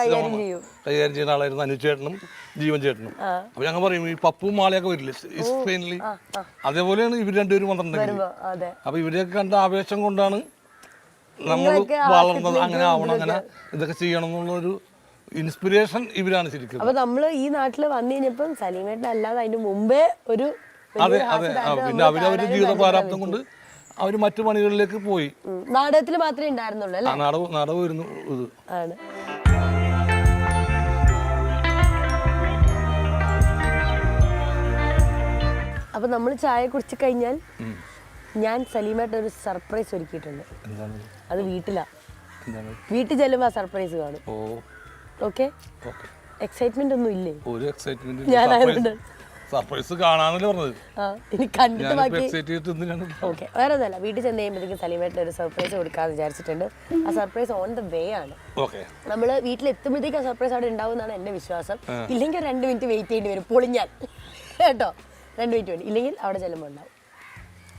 കൈകാര്യം ചെയ്യുന്ന ആളായിരുന്നു അനുചേട്ടനും ജീവൻ ചേട്ടനും. അപ്പൊ ഞങ്ങൾ പറയും ഈ പപ്പും മാളയൊക്കെ വരില്ലേ സ്പെയിനിൽ, അതേപോലെയാണ് ഇവർ രണ്ടുപേരും വന്നിട്ടുണ്ടെങ്കിൽ. അപ്പൊ ഇവരെയൊക്കെ കണ്ട ആവേശം കൊണ്ടാണ് നമ്മൾ വളർന്നത്. അങ്ങനെ ആവണം, അങ്ങനെ ഇതൊക്കെ ചെയ്യണം എന്നുള്ളൊരു ഇൻസ്പിറേഷൻ ഇവരാണ് ശരിക്കും. അപ്പൊ നമ്മള് ഈ നാട്ടില് വന്നു കഴിഞ്ഞപ്പം സലീമേട്ടൻ അല്ലാതെ അതിന് മുമ്പേ ഒരു അതെ പിന്നെ അവരവരുടെ ജീവിത പ്രാരാബ്ദം കൊണ്ട് അവര് മറ്റു പണികളിലേക്ക് പോയി. നാടകത്തിൽ മാത്രമേ ഉണ്ടായിരുന്നുള്ളൂ അല്ലേ? നാടകം വരുന്നു ഇത് ആണ്. അപ്പൊ നമ്മൾ ചായ കുടിച്ചു കഴിഞ്ഞാൽ ഞാൻ സലീമേട്ടൻ ഒരു സർപ്രൈസ് ഒരുക്കിയിട്ടുണ്ട്. അത് വീട്ടിലാ. വീട്ടിൽ ചെല്ലുമ്പോ ആ സർപ്രൈസ് കാണും. ഓക്കെ, എക്സൈറ്റ്മെന്റ് ഒന്നും ഇല്ലേ? ഒരു എക്സൈറ്റ്മെന്റ്, സർപ്രൈസ് കാണാനല്ലേ പറഞ്ഞത്. ഇനി കണ്ടിട്ട് ബാക്കി. ഓക്കെ, വേറെ ഒന്നല്ല, വീട്ടിൽ ചെന്ന് കഴിയുമ്പോഴത്തേക്കും സലീമേട്ടൻ ഒരു സർപ്രൈസ് കൊടുക്കാന്ന് വിചാരിച്ചിട്ടുണ്ട്. ആ സർപ്രൈസ് ഓൺ ദ വേ ആണ്. നമ്മള് വീട്ടിലെത്തുമ്പോഴത്തേക്കും ആ സർപ്രൈസ് അവിടെ ഉണ്ടാവും എന്നാണ് എന്റെ വിശ്വാസം. ഇല്ലെങ്കിൽ 2 മിനിറ്റ് വെയിറ്റ് ചെയ്യേണ്ടി വരും പൊളിഞ്ഞാൽ കേട്ടോ. 2 മിനിറ്റ് വേണ്ടി, ഇല്ലെങ്കിൽ അവിടെ ചെല്ലുമ്പോൾ ഉണ്ടാവും.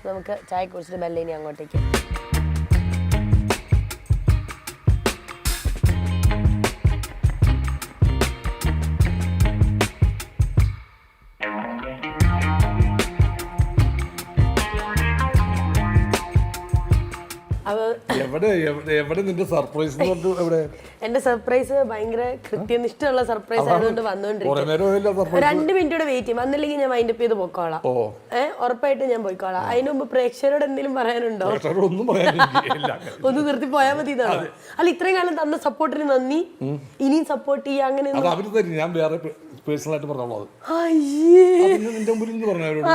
നമുക്ക് ചായ കുടിച്ചിട്ട് മെല്ലെ ഇനി അങ്ങോട്ടേക്ക്. എവിടെ നിന്റെ സർപ്രൈസ്? എന്റെ സർപ്രൈസ് ഭയങ്കര കൃത്യനിഷ്ഠമുള്ള സർപ്രൈസ് ആയതുകൊണ്ട് വന്നോണ്ടിരിക്കും. 2 മിനിറ്റ് കൂടെ വെയിറ്റ് ചെയ്യും, വന്നില്ലെങ്കിൽ ഞാൻ വൈൻഡപ്പ് ചെയ്ത് പോയിക്കോളാം. ഉറപ്പായിട്ട് ഞാൻ പോയിക്കോളാം. അതിന് മുമ്പ് പ്രേക്ഷകരോട് എന്തെങ്കിലും പറയാനുണ്ടോ? ഒന്ന് നിർത്തി പോയാൽ മതി എന്നാണ്. അല്ല, ഇത്രയും കാലം തന്ന സപ്പോർട്ടിന് നന്ദി, ഇനിയും സപ്പോർട്ട് ചെയ്യാം. അങ്ങനെ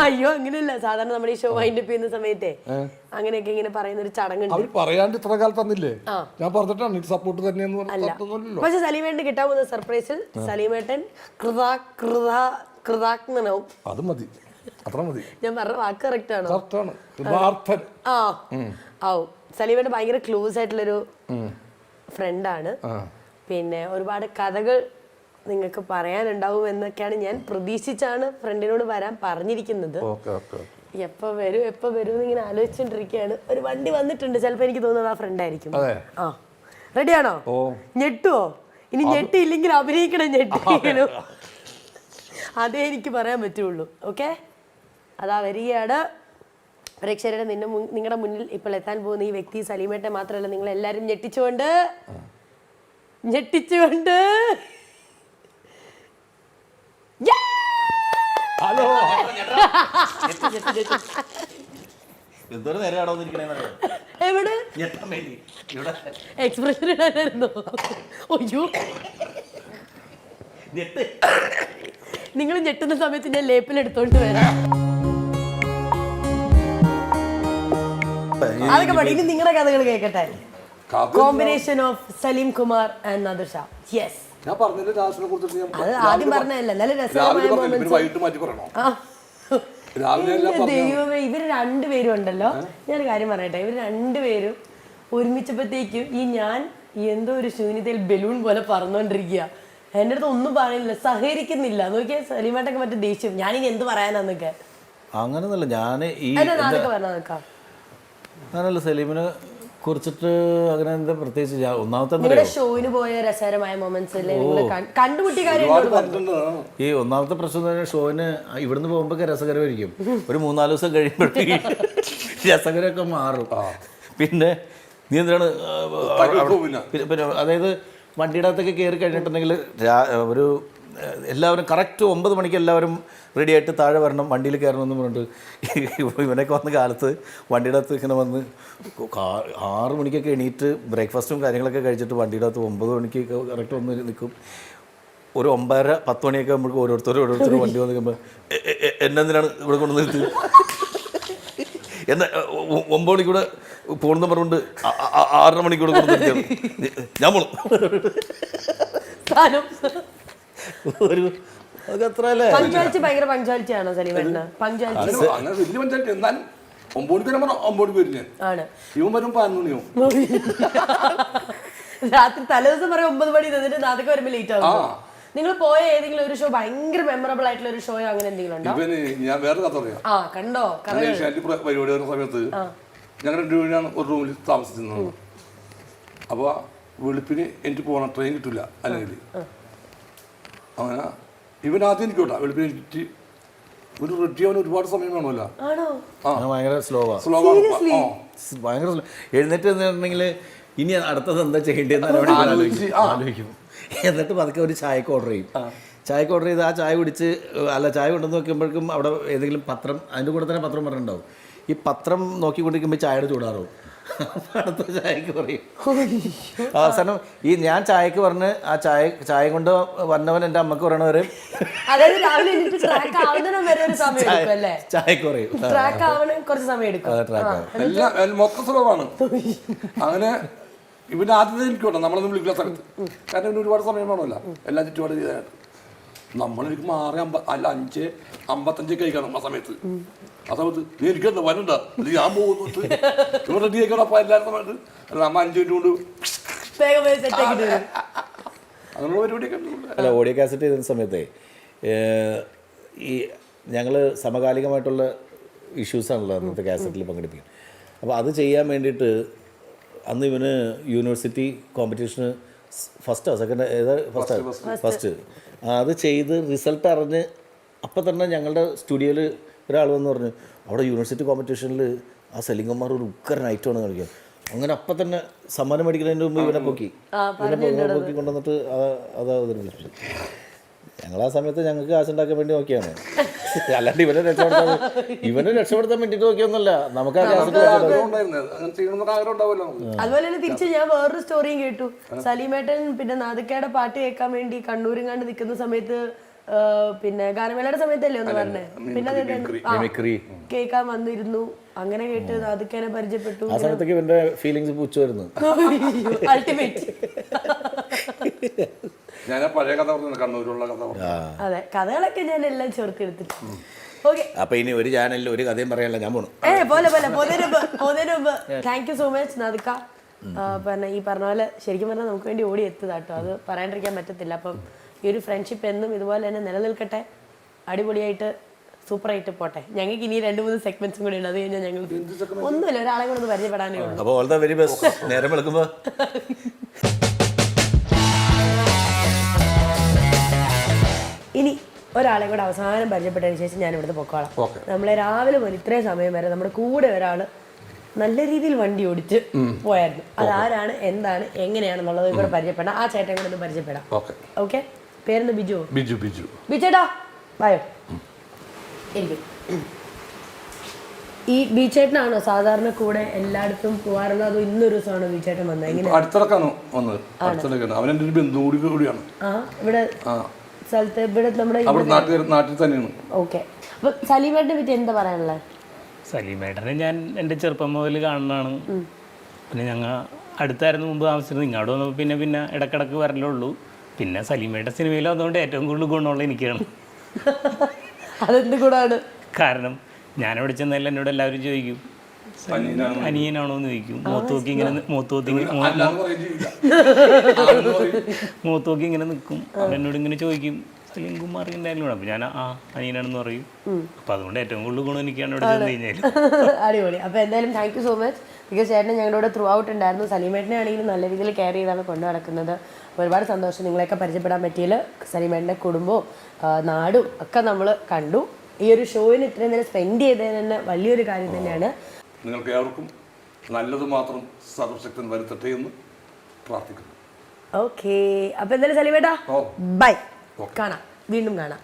അയ്യോ അങ്ങനെയല്ല, സാധാരണ നമ്മുടെ ഈ ഷോ വൈൻഡപ്പ് ചെയ്യുന്ന സമയത്തെ അങ്ങനെയൊക്കെ ഇങ്ങനെ പറയുന്ന ഒരു ചടങ്ങുണ്ട്. പറയാണ്ട് ഇത്ര കാലത്ത് തന്നില്ലേ, ഞാൻ പറഞ്ഞിട്ടാണ് സപ്പോർട്ട് തന്നെയെന്ന്. പക്ഷെ സലീമേട്ടൻ കിട്ടാൻ പോകുന്ന സർപ്രൈസിൽ സലീമേട്ടൻ കൃതാജ്ഞനാവും. അത് മതി, അത്ര മതി. ഞാൻ പറഞ്ഞ വാക്ക് കറക്റ്റ് ആണോ? ആവും. സലീമേട്ടൻ ഭയങ്കര ക്ലോസ് ആയിട്ടുള്ളൊരു ഫ്രണ്ടാണ്. പിന്നെ ഒരുപാട് കഥകൾ നിങ്ങൾക്ക് പറയാനുണ്ടാവും എന്നൊക്കെയാണ് ഞാൻ പ്രതീക്ഷിച്ചാണ് ഫ്രണ്ടിനോട് വരാൻ പറഞ്ഞിരിക്കുന്നത്. എപ്പോ വരും ഇങ്ങനെ ആലോചിച്ചോണ്ടിരിക്കുകയാണ്. ഒരു വണ്ടി വന്നിട്ടുണ്ട്, ചിലപ്പോ എനിക്ക് തോന്നുന്നത് ആ ഫ്രണ്ട് ആയിരിക്കും. ആ, റെഡിയാണോ? ഞെട്ടുവോ? ഇനി ഞെട്ടിയില്ലെങ്കിൽ അഭിനയിക്കണം, ഞെട്ടിയിലും അതേ എനിക്ക് പറയാൻ പറ്റുള്ളൂ. ഓക്കെ, അതാ വരികയാണ്. പ്രേക്ഷകരുടെ നിങ്ങളുടെ മുന്നിൽ ഇപ്പോൾ എത്താൻ പോകുന്ന ഈ വ്യക്തി സലീമേട്ടൻ മാത്രമല്ല, നിങ്ങൾ എല്ലാവരും ഞെട്ടിച്ചുകൊണ്ട് ഹലോ, എവിടെ എക്സ്പ്രഷൻ ഇടാനായിരുന്നോ? അയ്യോ, നിങ്ങൾ ഞെട്ടുന്ന സമയത്ത് ഞാൻ ലേപ്പിലെടുത്തോണ്ട് വരാം. അതൊക്കെ പാടി. ഇനി നിങ്ങളുടെ കഥകൾ കേൾക്കട്ടെ. Combination of Salim Kumar and Nadir Shah. Yes, അത് ആദ്യം പറഞ്ഞതല്ല, നല്ല രസകരമായ ദൈവമേ. ഇവര് 2 പേരും ഉണ്ടല്ലോ, ഞാനൊരു കാര്യം പറയട്ടെ. ഇവര് 2 പേരും ഒരുമിച്ചപ്പോഴത്തേക്കും ഞാൻ എന്തോ ഒരു ശൂന്യതയിൽ ബലൂൺ പോലെ പറന്നുകൊണ്ടിരിക്കുക. എൻ്റെ അടുത്ത് ഒന്നും പറയുന്നില്ല, സഹകരിക്കുന്നില്ല. നോക്കിയാൽ സലീമേട്ടൊക്കെ മറ്റേ ദേഷ്യം, ഞാനിനി എന്ത് പറയാനാന്നൊക്കെ. അങ്ങനെയൊന്നുമല്ല, ഞാനല്ല സലീമിനെ കുറിച്ചിട്ട് അങ്ങനെ എന്താ പ്രത്യേകിച്ച് ഒന്നാമത്തെ എന്താ നിങ്ങളുടെ ഷോയിന് പോയ രസകരമായ മൊമെന്റ്സ് കണ്ടുമുട്ടിയ കാര്യം എന്നോട് പറഞ്ഞു. ഈ ഒന്നാമത്തെ പ്രശ്നം എന്ന് പറഞ്ഞാൽ ഷോയിന് ഇവിടുന്ന് പോകുമ്പോൾ രസകരമായിരിക്കും, ഒരു 3-4 ദിവസം കഴിയുമ്പോഴത്തേക്ക് രസകരമൊക്കെ മാറും. പിന്നെ നീ എന്താണ് പിന്നെ അതായത് വണ്ടിയുടെ അകത്തൊക്കെ കയറി കഴിഞ്ഞിട്ടുണ്ടെങ്കിൽ ഒരു എല്ലാവരും കറക്റ്റ് 9 മണിക്ക് എല്ലാവരും റെഡി ആയിട്ട് താഴെ വരണം, വണ്ടിയിൽ കയറണമെന്ന് പറഞ്ഞിട്ട് ഇവനൊക്കെ വന്ന കാലത്ത് വണ്ടിയുടെ അകത്ത് ഇങ്ങനെ വന്ന് 6 മണിക്കൊക്കെ എണീറ്റ് ബ്രേക്ക്ഫാസ്റ്റും കാര്യങ്ങളൊക്കെ കഴിച്ചിട്ട് വണ്ടിയുടെ അകത്ത് 9 മണിക്ക് കറക്റ്റ് വന്ന് നിൽക്കും. ഒരു 9:30-10 മണിയൊക്കെ ആകുമ്പോഴേക്കും ഓരോരുത്തരും വണ്ടി വന്ന് നിൽക്കുമ്പോൾ എന്നെന്തിനാണ് ഇവിടെ കൊണ്ടു നിർത്തി എന്നാൽ 9 മണിക്കൂടെ പോണെന്ന് പറഞ്ഞുകൊണ്ട് 6:30 മണിക്കൂടെ കൊണ്ടു നിർത്തിയത് ഞാൻ പോണു ഒരു അതൊക്കെ അത്ര അല്ലേ. പങ്ക്ച്വാലിറ്റി ഭയങ്കര പങ്ക്ച്വാലിറ്റി ആണോ സലീമേട്ടന്? പങ്ക്ച്വാലിറ്റി അങ്ങനെ വലിയ പഞ്ചായത്ത് എന്നാലും 9 മണിക്ക് വരാൻ പറഞ്ഞാൽ 9 മണിക്ക് വരും ഞാൻ. ആണ്. ഇവൻ വരും 11 മണിയാവും. രാത്രി തലേദിവസം പറയാം 9 മണി തന്നിട്ട് നാളെ വരുമ്പോൾ ലേറ്റ് ആവും. നിങ്ങൾ പോയ ഏതെങ്കിലും ഒരു ഷോ ഭയങ്കര മെമ്മറബിൾ ആയിട്ടുള്ള ഒരു ഷോ അങ്ങനെ എന്തെങ്കിലും ഉണ്ടോ? ഇവന് ഞാൻ വേറെ കഥ പറയാം. കണ്ടോ പരിപാടി വരുന്ന സമയത്ത് ഞങ്ങൾ 2 പേരാണ് ഒരു റൂമിൽ താമസിച്ചിരുന്നത്. അപ്പോൾ വെളുപ്പിന് എനിക്ക് പോകണം, ട്രെയിൻ കിട്ടില്ല അല്ലെങ്കിൽ. അങ്ങനെ ഇവൻ ആദ്യം എനിക്ക് വിട്ടാ വെളുപ്പിന് എനിക്ക് ഒരു റെഡി ആവാൻ ഒരുപാട് സമയം വേണമല്ലോ. ഭയങ്കര സ്ലോവാ, ഭയങ്കര സ്ലോ. എഴുന്നേറ്റ് നിന്നിട്ടുണ്ടെങ്കിൽ ഇനി അടുത്തത് എന്താ ചെയ്യേണ്ടതെന്ന് ആലോചിക്കും. എന്നിട്ട് പതുക്കെ ഒരു ചായക്ക് ഓർഡർ ചെയ്യും. ചായക്ക് ഓർഡർ ചെയ്ത് ആ ചായ കുടിച്ച് ചായ കൊണ്ടുവന്ന് നോക്കുമ്പോഴേക്കും അവിടെ ഏതെങ്കിലും പത്രം, അതിൻ്റെ കൂടെ തന്നെ പത്രം പറഞ്ഞിട്ടുണ്ടാവും. ഈ പത്രം നോക്കിക്കൊണ്ടിരിക്കുമ്പോൾ ചായയുടെ ചൂടാറും. അടുത്ത ചായക്ക് പറയും. അവസാനം ഈ ഞാൻ ചായക്ക് പറഞ്ഞ് ആ ചായ കൊണ്ട് വന്നവൻ എൻ്റെ അമ്മക്ക് പറയണവരെ ചായക്ക് പറയും. മൊത്തം സുലഭമാണ്. അങ്ങനെ ഇവന് ആദ്യത്തെ എനിക്ക് വേണം നമ്മളൊന്നും വിളിക്കുന്ന സ്ഥലത്ത്, കാരണം ഇവന് ഒരുപാട് സമയം വേണമല്ലോ എല്ലാം ചുറ്റുപാട് ചെയ്യാനായിട്ട്. നമ്മളെനിക്ക് 5:55 കഴിക്കണം ആ സമയത്ത്. ആ സമയത്ത് നീ എനിക്കെന്താ വരണ്ട, ഞാൻ പോകുന്നു റെഡി ആയിക്കണം. അപ്പം എല്ലാവരും സമയത്ത് നമ്മ 5 മിനിറ്റ് കൊണ്ട് അങ്ങനെയുള്ള പരിപാടിയൊക്കെ. അല്ല, ഓഡിയോ കാസറ്റ് ചെയ്തിരുന്ന സമയത്തെ ഈ ഞങ്ങൾ സമകാലികമായിട്ടുള്ള ഇഷ്യൂസാണല്ലോ അന്നത്തെ കാസറ്റിൽ പങ്കെടുപ്പിക്കും. അപ്പോൾ അത് ചെയ്യാൻ വേണ്ടിയിട്ട് അന്ന് ഇവന് യൂണിവേഴ്സിറ്റി കോമ്പറ്റീഷന് ഫസ്റ്റ് അത് ചെയ്ത് റിസൾട്ട് അറിഞ്ഞ് അപ്പം തന്നെ ഞങ്ങളുടെ സ്റ്റുഡിയോയിൽ ഒരാൾ വന്ന് പറഞ്ഞു അവിടെ യൂണിവേഴ്സിറ്റി കോമ്പറ്റീഷനിൽ ആ സലിംഗന്മാർ ഒരു ഉക്കരനായിട്ടാണ് കളിക്കുക. അങ്ങനെ അപ്പം തന്നെ സമ്മാനം മേടിക്കുന്നതിന് മുമ്പ് ഇവനെ പൊക്കി കൊണ്ടുവന്നിട്ട് അത് അവതരിപ്പിച്ചു. ഞങ്ങൾ ആ സമയത്ത് ഞങ്ങൾക്ക് കാശുണ്ടാക്കാൻ വേണ്ടി നോക്കിയാണ്, അല്ലാണ്ട് ഇവനെ രക്ഷപ്പെടുത്താൻ വേണ്ടിട്ട് നോക്കിയൊന്നുമല്ല. നമുക്ക് അതുപോലെ തന്നെ തിരിച്ച് ഞാൻ വേറൊരു സ്റ്റോറിയും കേട്ടു. സലീമേട്ടൻ പിന്നെ നാദിക്കയുടെ പാട്ട് കേൾക്കാൻ വേണ്ടി കണ്ണൂരും കണ്ട് നിൽക്കുന്ന സമയത്ത് പിന്നെ ഗാനമേളയുടെ സമയത്തല്ലേ ഒന്ന് പറഞ്ഞേ, പിന്നെ കേൾക്കാൻ വന്നിരുന്നു. അങ്ങനെ കേട്ട് നാദിക്കനെ പരിചയപ്പെട്ടു. ആ സമയത്തേക്ക് ഇവന്റെ ഫീലിങ്സ് പുച്ഛമായിരുന്നു. അൾട്ടിമേറ്റ്. ഞാൻ പഴയ കഥ പറഞ്ഞു, കണ്ണൂരുള്ള കഥ. അതെ, കഥകളൊക്കെ ഞാൻ എല്ലാം ചേർത്തെടുത്തിട്ട്. അപ്പൊ ഇനി ഒരു ചാനലിൽ ഒരു കഥയും പറയാനല്ല ഞാൻ പോണു. താങ്ക് യു സോ മച്ച് നാദിക്ക. പിന്നെ ഈ പറഞ്ഞ പോലെ ശരിക്കും പറഞ്ഞാൽ നമുക്ക് വേണ്ടി ഓടി എത്തുതാട്ടോ, അത് പറയാണ്ടിരിക്കാൻ പറ്റത്തില്ല. അപ്പം ഈ ഒരു ഫ്രണ്ട്ഷിപ്പ് എന്നും ഇതുപോലെ തന്നെ നിലനിൽക്കട്ടെ, അടിപൊളിയായിട്ട് സൂപ്പറായിട്ട് പോട്ടെ. ഞങ്ങൾക്ക് ഇനി 2-3 സെഗ്മെന്റ്സും കൂടി ഉണ്ട്, അത് കഴിഞ്ഞാൽ ഞങ്ങൾ ഒന്നുമില്ല, ഒരാളെ കൂടെ ഒന്ന് പരിചയപ്പെടാനേ ഉള്ളൂ. അപ്പോൾ ഓൾ ദ വെരി ബെസ്റ്റ്. നേരം വിളിക്കുമ്പോൾ ഇനി ഒരാളെ കൂടെ അവസാനം പരിചയപ്പെട്ടതിന് ശേഷം ഞാൻ ഇവിടുന്ന് പൊക്കോളാം. നമ്മളെ രാവിലെ മുതൽ ഇത്രയും സമയം വരെ നമ്മുടെ കൂടെ ഒരാൾ നല്ല രീതിയിൽ വണ്ടി ഓടിച്ച് പോയായിരുന്നു. അതാരാണ്, എന്താണ്, എങ്ങനെയാണെന്നുള്ളത് ഇവിടെ പരിചയപ്പെടാം. ആ ചേട്ടൻ കൂടെ ഒന്ന് പരിചയപ്പെടാം. ഓക്കെ, പേരെന്താ? ബിജു. ബിജുട്ടാ വായോ. ഈ ബീച്ചേട്ടനാണോ സാധാരണ കൂടെ എല്ലായിടത്തും പോകാറുള്ളത്, അതോ ഇന്നൊരു ദിവസമാണോ ബീച്ചേട്ടൻ വന്നത്? എങ്ങനെ? അടുത്തിടക്കാണോ വന്നത്? അവനെന്റെ ഒരു ബന്ധു കൂടിയാണ് ഇവിടെ സ്ഥലത്ത്, ഇവിടെ നമ്മുടെ നാട്ടിൽ തന്നെയാണ്. ഓക്കെ, അപ്പൊ സലീമേട്ടനെ പറ്റി എന്താ പറയാനുള്ളത്? സലീമേട്ടനെ ഞാൻ എൻ്റെ ചെറുപ്പം മുതൽ കാണുന്നതാണ്. പിന്നെ ഞങ്ങൾ അടുത്തായിരുന്നു മുമ്പ് താമസിച്ചിരുന്നത്. ഇങ്ങോട്ട് വന്നപ്പോൾ പിന്നെ ഇടക്കിടക്ക് വരലുള്ളൂ. പിന്നെ സലീമേട്ടൻ സിനിമയിൽ വന്നുകൊണ്ട് ഏറ്റവും കൂടുതൽ ഗുണമുള്ള എനിക്കാണ്. അതെന്ത് കൂടാണ്? കാരണം ഞാനവിടെ ചെന്നാലും എന്നോട് എല്ലാവരും ചോദിക്കും അനിയനാണോ എന്ന് ചോദിക്കും. മൂത്തോക്കി ഇങ്ങനെ നിൽക്കും. എന്നോട് ഇങ്ങനെ ചോദിക്കും, സലീം കുമാർ ഉണ്ടായിരുന്നു. അപ്പോൾ ഞാൻ അനിയനാണെന്ന് പറയും. അപ്പോൾ അതുകൊണ്ട് ഏറ്റവും കൂടുതൽ ഗുണം എനിക്കാണ് ഇവിടെ ചെന്ന് കഴിഞ്ഞാൽ. അടിപൊളി. അപ്പോൾ എന്തായാലും thank you so much. Because ചേട്ടൻ ഞങ്ങളുടെ കൂടെ ത്രൂ ഔട്ട് ഉണ്ടായിരുന്നു. സലീമേട്ടനെ ആണെങ്കിലും നല്ല രീതിയിൽ കെയർ ചെയ്താണ് കൊണ്ടു നടക്കുന്നത്. അപ്പോൾ ഒരുപാട് സന്തോഷം നിങ്ങളെയൊക്കെ പരിചയപ്പെടാൻ പറ്റിയതിൽ. സലീമേട്ടൻ്റെ കുടുംബവും നാടും ഒക്കെ നമ്മൾ കണ്ടു. ഈ ഒരു ഷോയിന് ഇത്രയും നേരം സ്പെൻഡ് ചെയ്തതിന് തന്നെ വലിയൊരു കാര്യം തന്നെയാണ്. നിങ്ങൾക്ക് ഏവർക്കും നല്ലത് മാത്രം സർവശക്തൻ വരുത്തട്ടെ എന്ന് പ്രാർത്ഥിക്കുന്നു. ഓക്കെ, അപ്പോൾ എന്തായാലും സലീമേട്ടാ ബൈ. കാണാം, വീണ്ടും കാണാം.